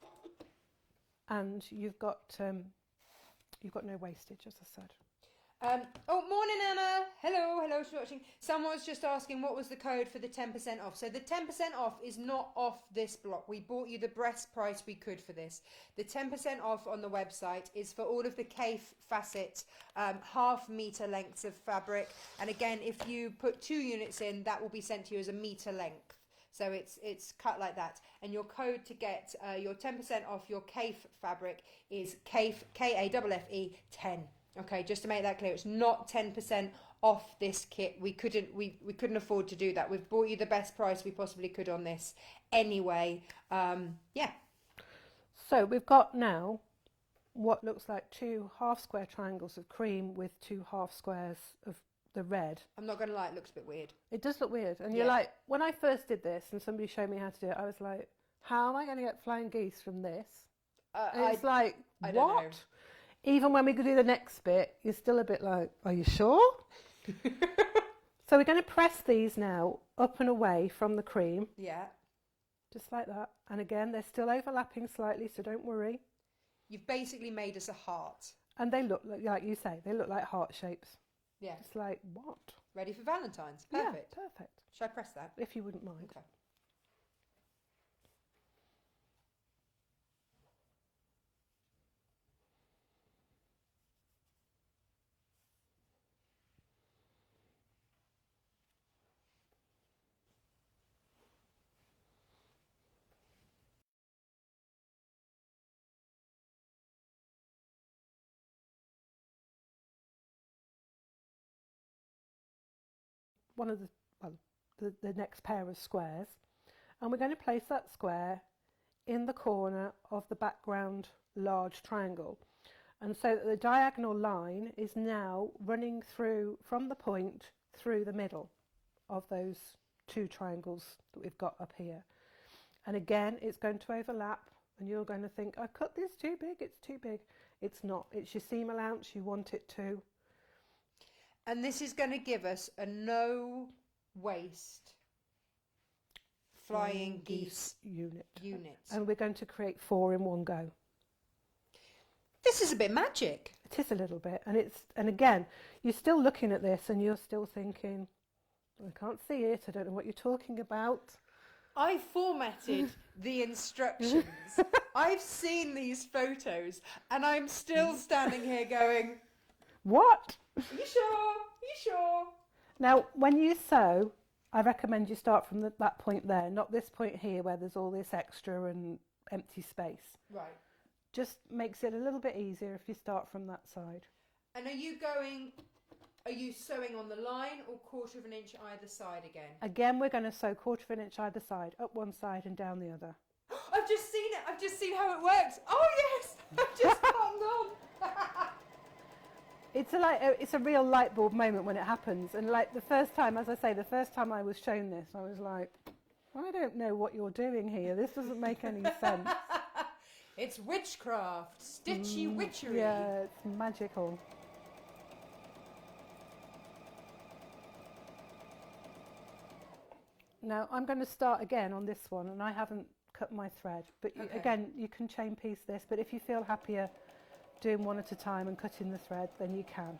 and you've got no wastage, as I said. Oh, morning, Anna. Hello, she's watching. Someone was just asking what was the code for the 10% off. So the 10% off is not off this block. We bought you the best price we could for this. The 10% off on the website is for all of the CAFE facet 1/2 meter lengths of fabric. And again, if you put 2 units in, that will be sent to you as a meter length. So it's cut like that. And your code to get your 10% off your CAFE fabric is CAFE, KAFFE 10. Okay, just to make that clear, it's not 10% off this kit. We couldn't afford to do that. We've brought you the best price we possibly could on this anyway. Yeah. So we've got now what looks like 2 half square triangles of cream with 2 half squares of the red. I'm not going to lie, it looks a bit weird. It does look weird. And you're like, when I first did this and somebody showed me how to do it, I was like, how am I going to get flying geese from this? It's like, I what? don't know. Even when we do the next bit, you're still a bit like, are you sure? So we're going to press these now up and away from the cream. Yeah. Just like that. And again, they're still overlapping slightly, so don't worry. You've basically made us a heart. And they look like you say, they look like heart shapes. Yeah. It's like, what? Ready for Valentine's. Perfect. Yeah, perfect. Should I press that? If you wouldn't mind. Okay. One of the next pair of squares, and we're going to place that square in the corner of the background large triangle, and so that the diagonal line is now running through from the point through the middle of those 2 triangles that we've got up here. And again, it's going to overlap, and you're going to think, I've cut this too big, it's too big. It's not. It's your seam allowance, you want it to. And this is going to give us a no waste flying geese unit. And we're going to create 4 in one go. This is a bit magic. It is a little bit. And again, you're still looking at this and you're still thinking, I can't see it. I don't know what you're talking about. I formatted the instructions. I've seen these photos and I'm still standing here going, what? Are you sure? Are you sure? Now, when you sew, I recommend you start from that point there, not this point here where there's all this extra and empty space. Right. Just makes it a little bit easier if you start from that side. And are you sewing on the line or 1/4 inch either side again? Again, we're going to sew 1/4 inch either side, up one side and down the other. I've just seen it. I've just seen how it works. Oh yes, I've just cottoned on. It's a real light bulb moment when it happens. And like the first time, as I say, the first time I was shown this, I was like, I don't know what you're doing here. This doesn't make any sense. It's witchcraft, stitchy witchery. Yeah, it's magical. Now I'm going to start again on this one, and I haven't cut my thread. But Okay. again, you can chain piece this, but if you feel happier doing one at a time and cutting the thread, then you can.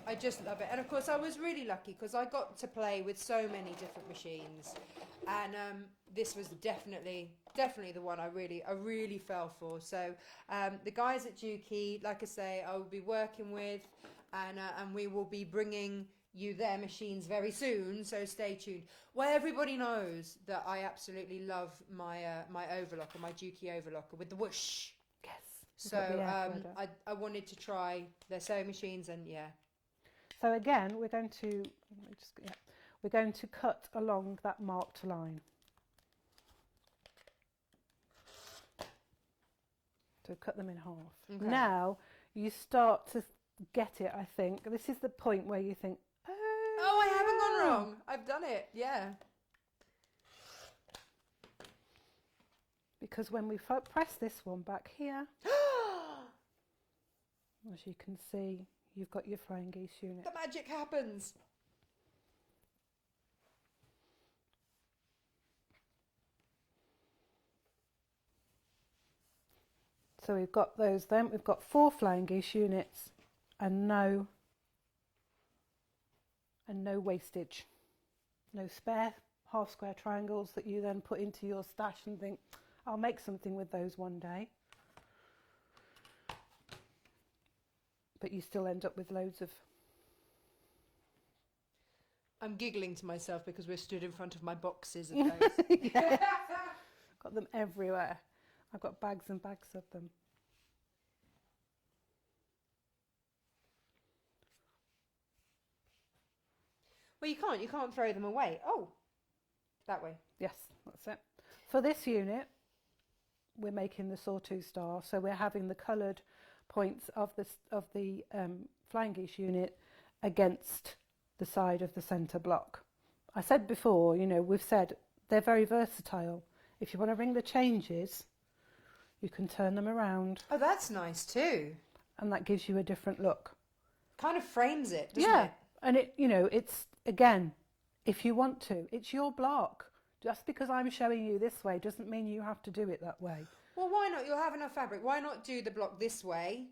I just love it. And of course I was really lucky because I got to play with so many different machines, and this was definitely the one I really fell for. So the guys at Dukey, like I say, I will be working with, and we will be bringing you their machines very soon, so stay tuned. Well, everybody knows that I absolutely love my my overlocker, my Dukey overlocker with the whoosh. Yes. So I wanted to try their sewing machines, and yeah. So again, we're going to cut along that marked line. So cut them in half. Okay. Now you start to get it, I think. This is the point where you think, Oh, I haven't gone wrong. I've done it. Yeah. Because when we press this one back here, as you can see, you've got your flying geese unit. The magic happens. So we've got those then. We've got 4 flying geese units and no wastage. No spare half square triangles that you then put into your stash and think, I'll make something with those one day. But you still end up with loads of... I'm giggling to myself because we're stood in front of my boxes of those. Yeah. Got them everywhere. I've got bags and bags of them. Well, you can't throw them away. Oh, that way. Yes, that's it. For this unit, we're making the Sawtooth star, so we're having the coloured points of the flying geese unit against the side of the centre block. I said before, you know, we've said they're very versatile. If you want to bring the changes, you can turn them around. Oh, that's nice too. And that gives you a different look. Kind of frames it, doesn't Yeah, it? and it, you know, it's, again, if you want to, it's your block. Just because I'm showing you this way doesn't mean you have to do it that way. Well, why not? You'll have enough fabric. Why not do the block this way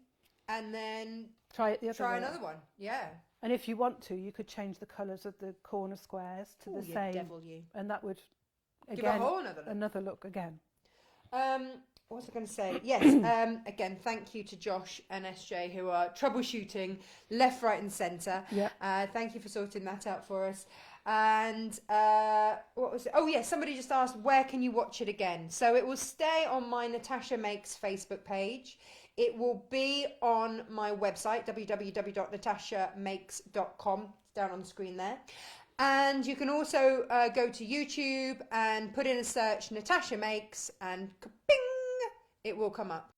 and then Try it the other way. try another one? Yeah. And if you want to, you could change the colours of the corner squares to Ooh, the you same. devil you. And that would, Give again, a whole another look. another look again. What was I going to say? Yes, again, thank you to Josh and SJ who are troubleshooting left, right and centre. Yeah. Thank you for sorting that out for us. And what was it? Oh, yeah, somebody just asked, where can you watch it again? So it will stay on my Natasha Makes Facebook page. It will be on my website, www.natashamakes.com. It's down on the screen there. And you can also go to YouTube and put in a search Natasha Makes and ka-ping, it will come up.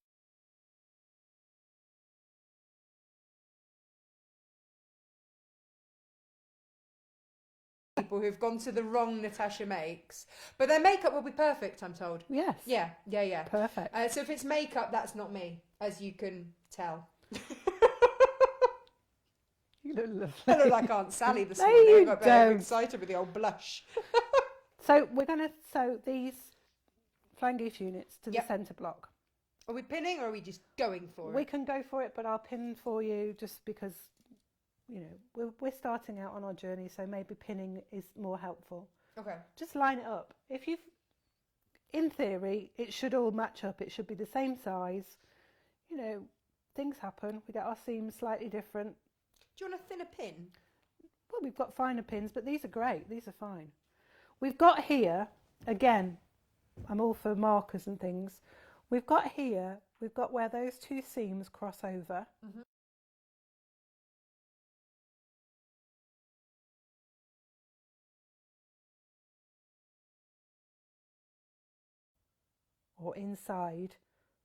People who've gone to the wrong Natasha Makes, but their makeup will be perfect, I'm told. Yes. Yeah. Perfect. So if it's makeup, that's not me, as you can tell. You look lovely. I look like Aunt Sally this No, morning. you I got very don't. excited with the old blush. So we're going to sew these flying geese units to Yep. the centre block. Are we pinning or are we just going for We it? can go for it, but I'll pin for you just because, you know, we're starting out on our journey, so maybe pinning is more helpful. Okay. Just line it up. If you've, in theory, it should all match up. It should be the same size. You know, things happen. We get our seams slightly different. Do you want a thinner pin? Well, we've got finer pins, but these are great. These are fine. We've got here, again, I'm all for markers and things. We've got here, we've got where those two seams cross over. Mm-hmm. Or inside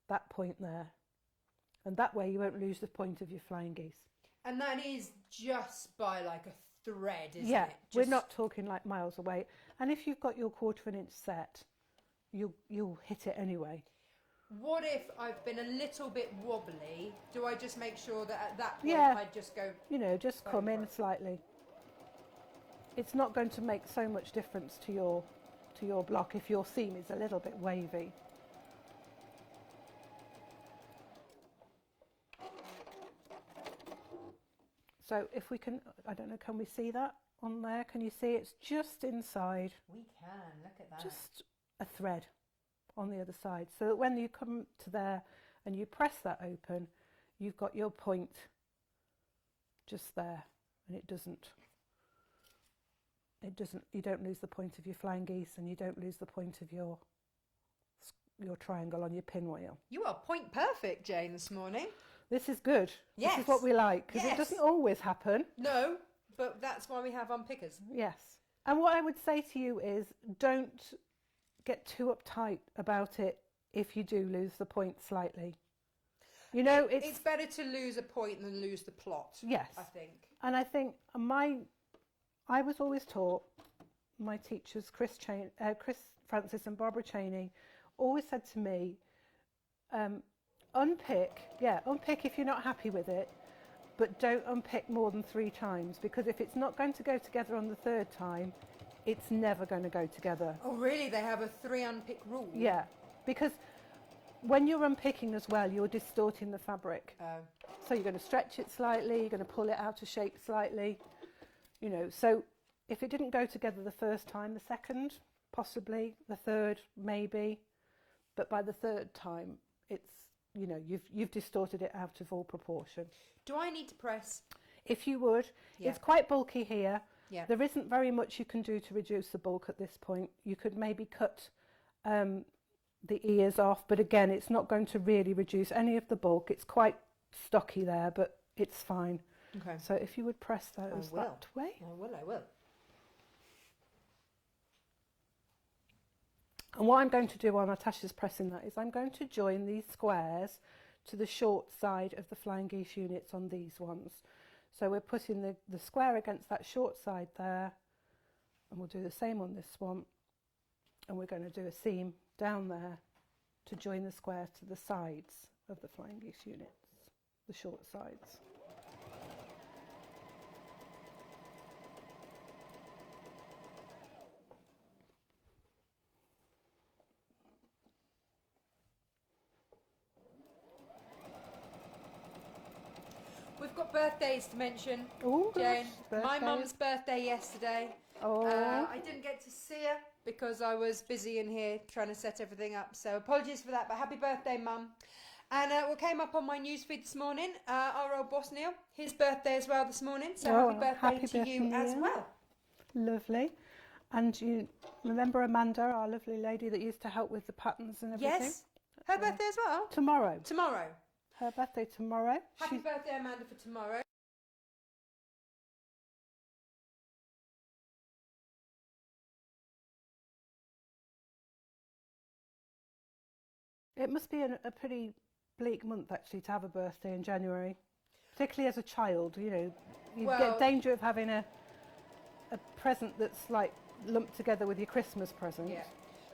that point there. And that way you won't lose the point of your flying geese. And that is just by like a thread, isn't Yeah, it? we're Just- not talking like miles away. And if you've got your 1/4 inch set, you'll hit it anyway. What if I've been a little bit wobbly? Do I just make sure that at that point Yeah. I just go... You know, just Go come for in it. slightly. It's not going to make so much difference to your block if your seam is a little bit wavy. So if we can, I don't know, can we see that on there? Can you see it's just inside, We can, look at that. just a thread on the other side. So that when you come to there and you press that open, you've got your point just there, and you don't lose the point of your flying geese, and you don't lose the point of your triangle on your pinwheel. You are point perfect, Jane, this morning. This is good. This Yes. is what we like, because Yes. it doesn't always happen. No, but that's why we have unpickers. Yes. And what I would say to you is don't get too uptight about it if you do lose the point slightly. You know, It's better to lose a point than lose the plot, yes. I think. And I think I was always taught, my teachers, Chris Francis and Barbara Cheney, always said to me, unpick if you're not happy with it, but don't unpick more than 3 times, because if it's not going to go together on the 3rd time, it's never going to go together. Oh, really? They have a 3 unpick rule? Yeah, because when you're unpicking as well, you're distorting the fabric. So you're going to stretch it slightly, you're going to pull it out of shape slightly, you know. So if it didn't go together the first time, the second, possibly, the third, maybe, but by the third time, it's, you know, you've distorted it out of all proportion. Do I need to press? If you would, Yeah. it's quite bulky here. Yeah. There isn't very much you can do to reduce the bulk at this point. You could maybe cut the ears off, but again, it's not going to really reduce any of the bulk. It's quite stocky there, but it's fine. Okay. So if you would press those that way. I will. And what I'm going to do while Natasha's pressing that is I'm going to join these squares to the short side of the flying geese units on these ones. So we're putting the square against that short side there, and we'll do the same on this one. And we're going to do a seam down there to join the square to the sides of the flying geese units, the short sides. We've got birthdays to mention. Oh, Jane, gosh, my birthdays. mum's birthday yesterday. Oh, I didn't get to see her because I was busy in here trying to set everything up. So apologies for that, but happy birthday, Mum. And what came up on my newsfeed this morning, our old boss Neil, his birthday as well this morning. So happy birthday to you as well. Lovely. And you remember Amanda, our lovely lady that used to help with the patterns and everything? Yes. Her birthday as well? Tomorrow. Tomorrow. Her birthday tomorrow. Happy birthday, Amanda, for tomorrow. It must be a pretty bleak month actually to have a birthday in January, particularly as a child. You know, you get danger of having a present that's like lumped together with your Christmas present. Yeah.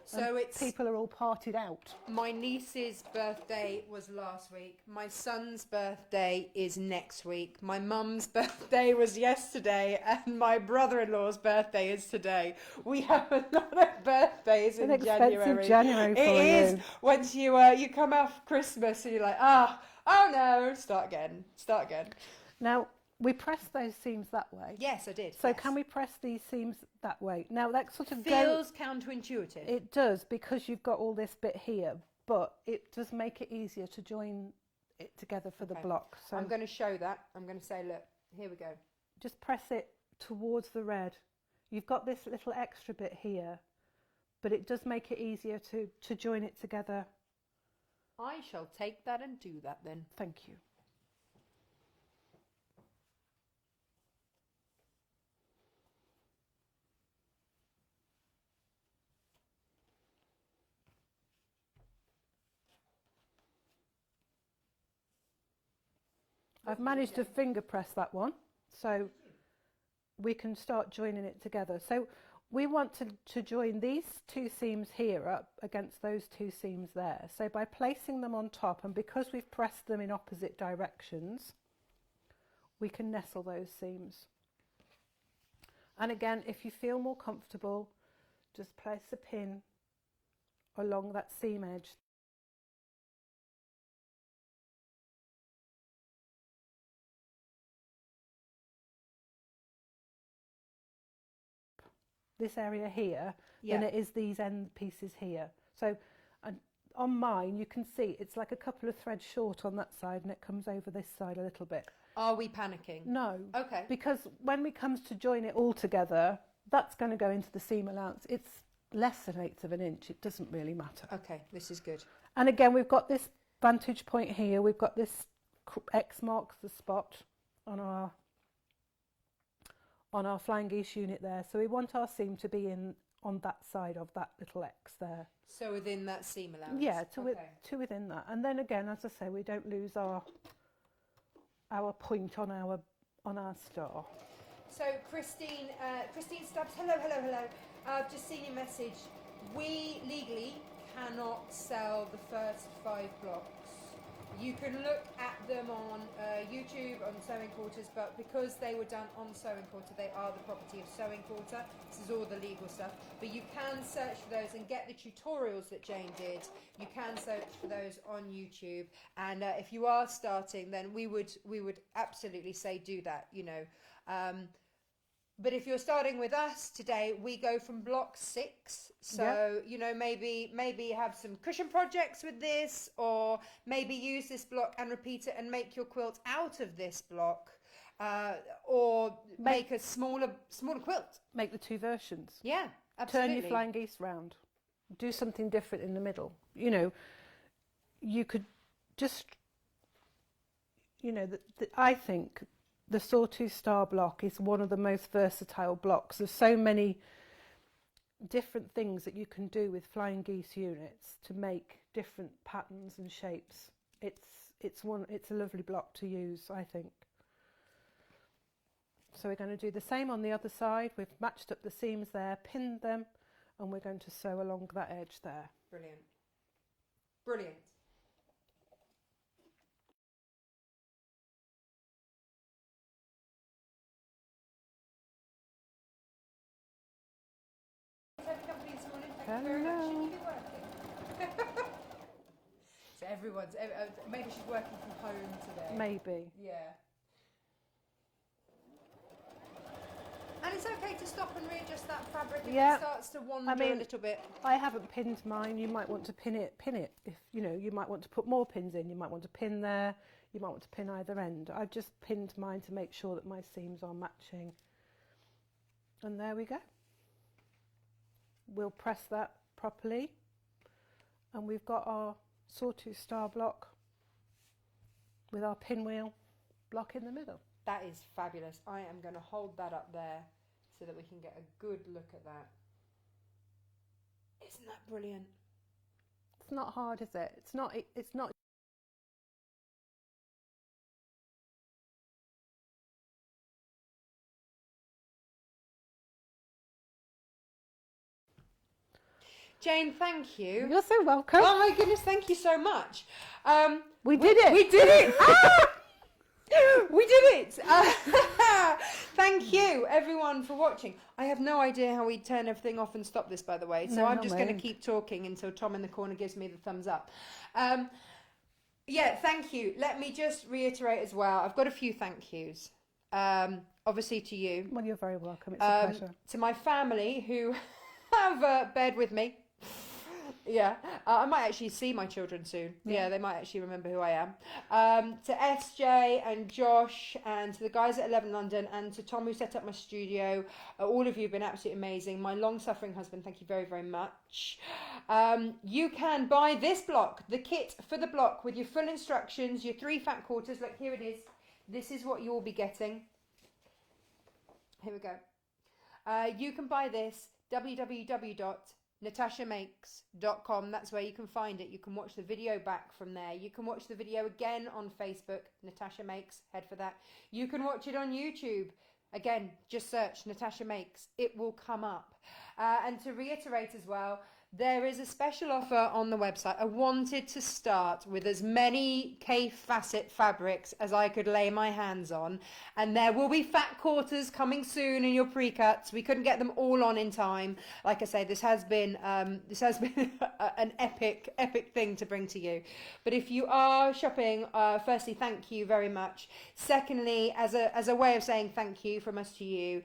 So it's people are all partied out. my niece's birthday was last week. My son's birthday is next week. My mum's birthday was yesterday, and my brother-in-law's birthday is today. We have a lot of birthdays in expensive January. January for It you. is. Once you come off Christmas and you're like, oh no, start again. Now we press those seams that way. Yes, I did. So yes. can we press these seams that way? Now that sort of Feels counterintuitive. It does, because you've got all this bit here, but it does make it easier to join it together for the block. So I'm going to show that. I'm going to say, look, here we go. just press it towards the red. You've got this little extra bit here, but it does make it easier to join it together. I shall take that and do that then. Thank you. I've managed to finger press that one, so we can start joining it together. So we want to join these two seams here up against those two seams there. So by placing them on top, and because we've pressed them in opposite directions, we can nestle those seams. And again, if you feel more comfortable, just place a pin along that seam edge. This area here than it is these end pieces here. So on mine you can see it's like a couple of threads short on that side, and it comes over this side a little bit. Are we panicking? No. Okay. Because when it comes to join it all together, that's going to go into the seam allowance. It's less than 1/8 of an inch. It doesn't really matter. Okay, this is good. And again, we've got this vantage point here. We've got this X marks the spot on our flying geese unit there. So we want our seam to be on that side of that little X there. So within that seam allowance? Yeah, to within that. And then again, as I say, we don't lose our point on our star. So Christine Stubbs, hello. I've just seen your message. We legally cannot sell the first 5 blocks. You can look at them on YouTube, on Sewing Quarters, but because they were done on Sewing Quarter, they are the property of Sewing Quarter. This is all the legal stuff. But you can search for those and get the tutorials that Jane did. You can search for those on YouTube. And if you are starting, then we would absolutely say do that, you know. But if you're starting with us today, we go from block 6. So, you know, maybe have some cushion projects with this, or maybe use this block and repeat it and make your quilt out of this block, or make a smaller quilt. Make the 2 versions. Yeah, absolutely. Turn your flying geese round. Do something different in the middle. You know, you could just, you know, I think the Sawtooth Star block is one of the most versatile blocks. There's so many different things that you can do with flying geese units to make different patterns and shapes. It's a lovely block to use, I think. So we're going to do the same on the other side. We've matched up the seams there, pinned them, and we're going to sew along that edge there. Brilliant. Brilliant. Hello. So everyone's, maybe she's working from home today. Maybe. Yeah. And it's okay to stop and readjust that fabric if it starts to wander a little bit. I haven't pinned mine. You might want to pin it. If you know, you might want to put more pins in. You might want to pin there. You might want to pin either end. I've just pinned mine to make sure that my seams are matching. And there we go. We'll press that properly, and we've got our Sawtooth Star block with our pinwheel block in the middle. That is fabulous. I am going to hold that up there so that we can get a good look at that. Isn't that brilliant? It's not hard, is it? It's not. Jane, thank you. You're so welcome. Oh my goodness, thank you so much. We did it. We did it. We did it. Thank you, everyone, for watching. I have no idea how we turn everything off and stop this, by the way. So No, I'm just going to keep talking until Tom in the corner gives me the thumbs up. Yeah, thank you. Let me just reiterate as well. I've got a few thank yous. Obviously to you. Well, you're very welcome. It's a pleasure. To my family who have bared with me. Yeah, I might actually see my children soon. Yeah, they might actually remember who I am. To SJ and Josh and to the guys at 11 London and to Tom who set up my studio. All of you have been absolutely amazing. My long-suffering husband, thank you very, very much. You can buy this block, the kit for the block with your full instructions, your 3 fat quarters. Look, here it is. This is what you will be getting. Here we go. You can buy this, www.natashamakes.com. That's where you can find it. You can watch the video back from there. You can watch the video again on Facebook, Natasha Makes, head for that. You can watch it on YouTube. Again, just search Natasha Makes. It will come up. And to reiterate as well, there is a special offer on the website. I wanted to start with as many K facet fabrics as I could lay my hands on. And there will be fat quarters coming soon in your pre-cuts. We couldn't get them all on in time. Like I say, this has been an epic thing to bring to you. But if you are shopping, firstly, thank you very much. Secondly, as a way of saying thank you from us to you,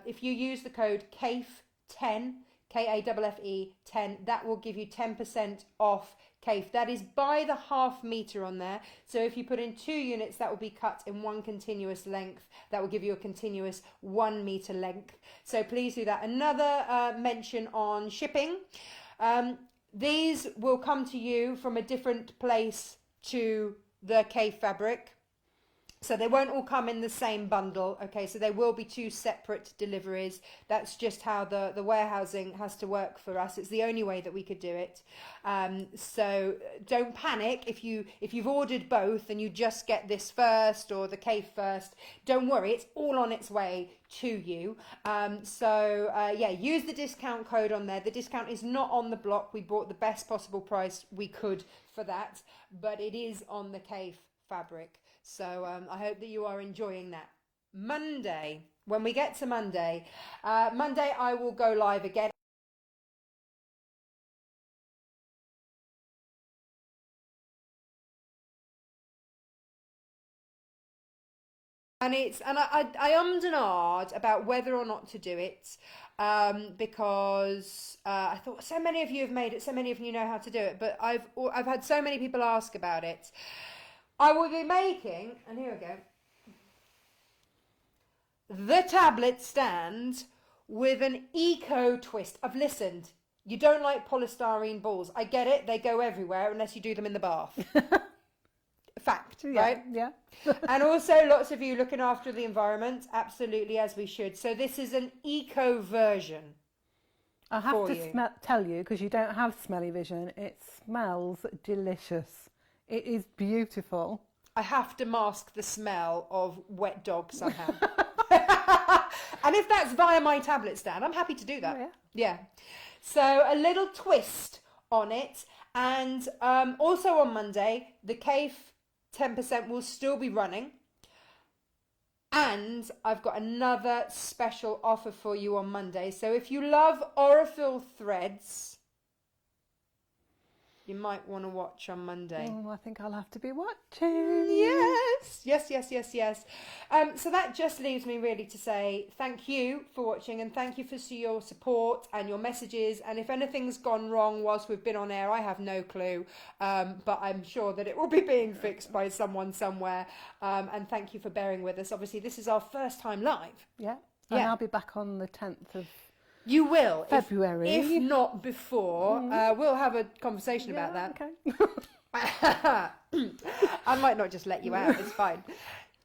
if you use the code KAFE10, KAFFE 10, that will give you 10% off CAFE. That is by the half meter on there. So if you put in 2 units, that will be cut in one continuous length. That will give you a continuous 1 meter length. So please do that. Another mention on shipping. These will come to you from a different place to the CAFE fabric. So they won't all come in the same bundle, okay? So there will be 2 separate deliveries. That's just how the warehousing has to work for us. It's the only way that we could do it. So don't panic if you've ordered both and you just get this first or the CAFE first. Don't worry, it's all on its way to you. Yeah, use the discount code on there. The discount is not on the block. We brought the best possible price we could for that, but it is on the CAFE fabric. So I hope that you are enjoying that. Monday, when we get to Monday I will go live again. And I ummed and ahed about whether or not to do it, because I thought so many of you have made it, so many of you know how to do it, but I've had so many people ask about it. I will be making, and here we go, the tablet stand with an eco twist. I've listened. You don't like polystyrene balls. I get it. They go everywhere unless you do them in the bath. Fact, Yeah, right? yeah. And also lots of you looking after the environment, absolutely, as we should. So this is an eco version. I have to tell you, because you don't have smelly vision, it smells delicious. It is beautiful. I have to mask the smell of wet dog somehow. And if that's via my tablet stand, I'm happy to do that. Oh, yeah. So a little twist on it. And also on Monday, the CAFE 10% will still be running. And I've got another special offer for you on Monday. So if you love Aurifil threads, you might want to watch on Monday. Oh, I think I'll have to be watching. Yes. So that just leaves me really to say thank you for watching, and thank you for your support and your messages. And if anything's gone wrong whilst we've been on air, I have no clue. But I'm sure that it will be being fixed by someone somewhere. And thank you for bearing with us. Obviously, this is our first time live. Yeah. And I'll be back on the 10th of You will. February. If not before, we'll have a conversation about that. Okay. I might not just let you out, it's fine.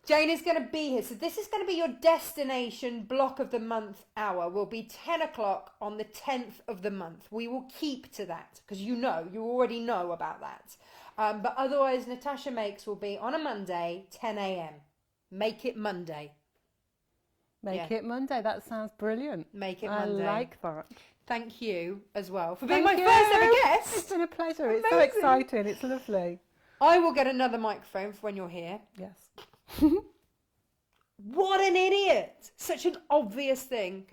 Jane is going to be here. So this is going to be your destination block of the month hour. Will be 10 o'clock on the 10th of the month. We will keep to that because you already know about that. But otherwise, Natasha Makes will be on a Monday, 10 a.m. Make it Monday. Make it Monday. That sounds brilliant. Make it Monday. I like that. Thank you as well for being my first ever guest. It's been a pleasure. It's so exciting. It's lovely. I will get another microphone for when you're here. Yes. What an idiot! Such an obvious thing.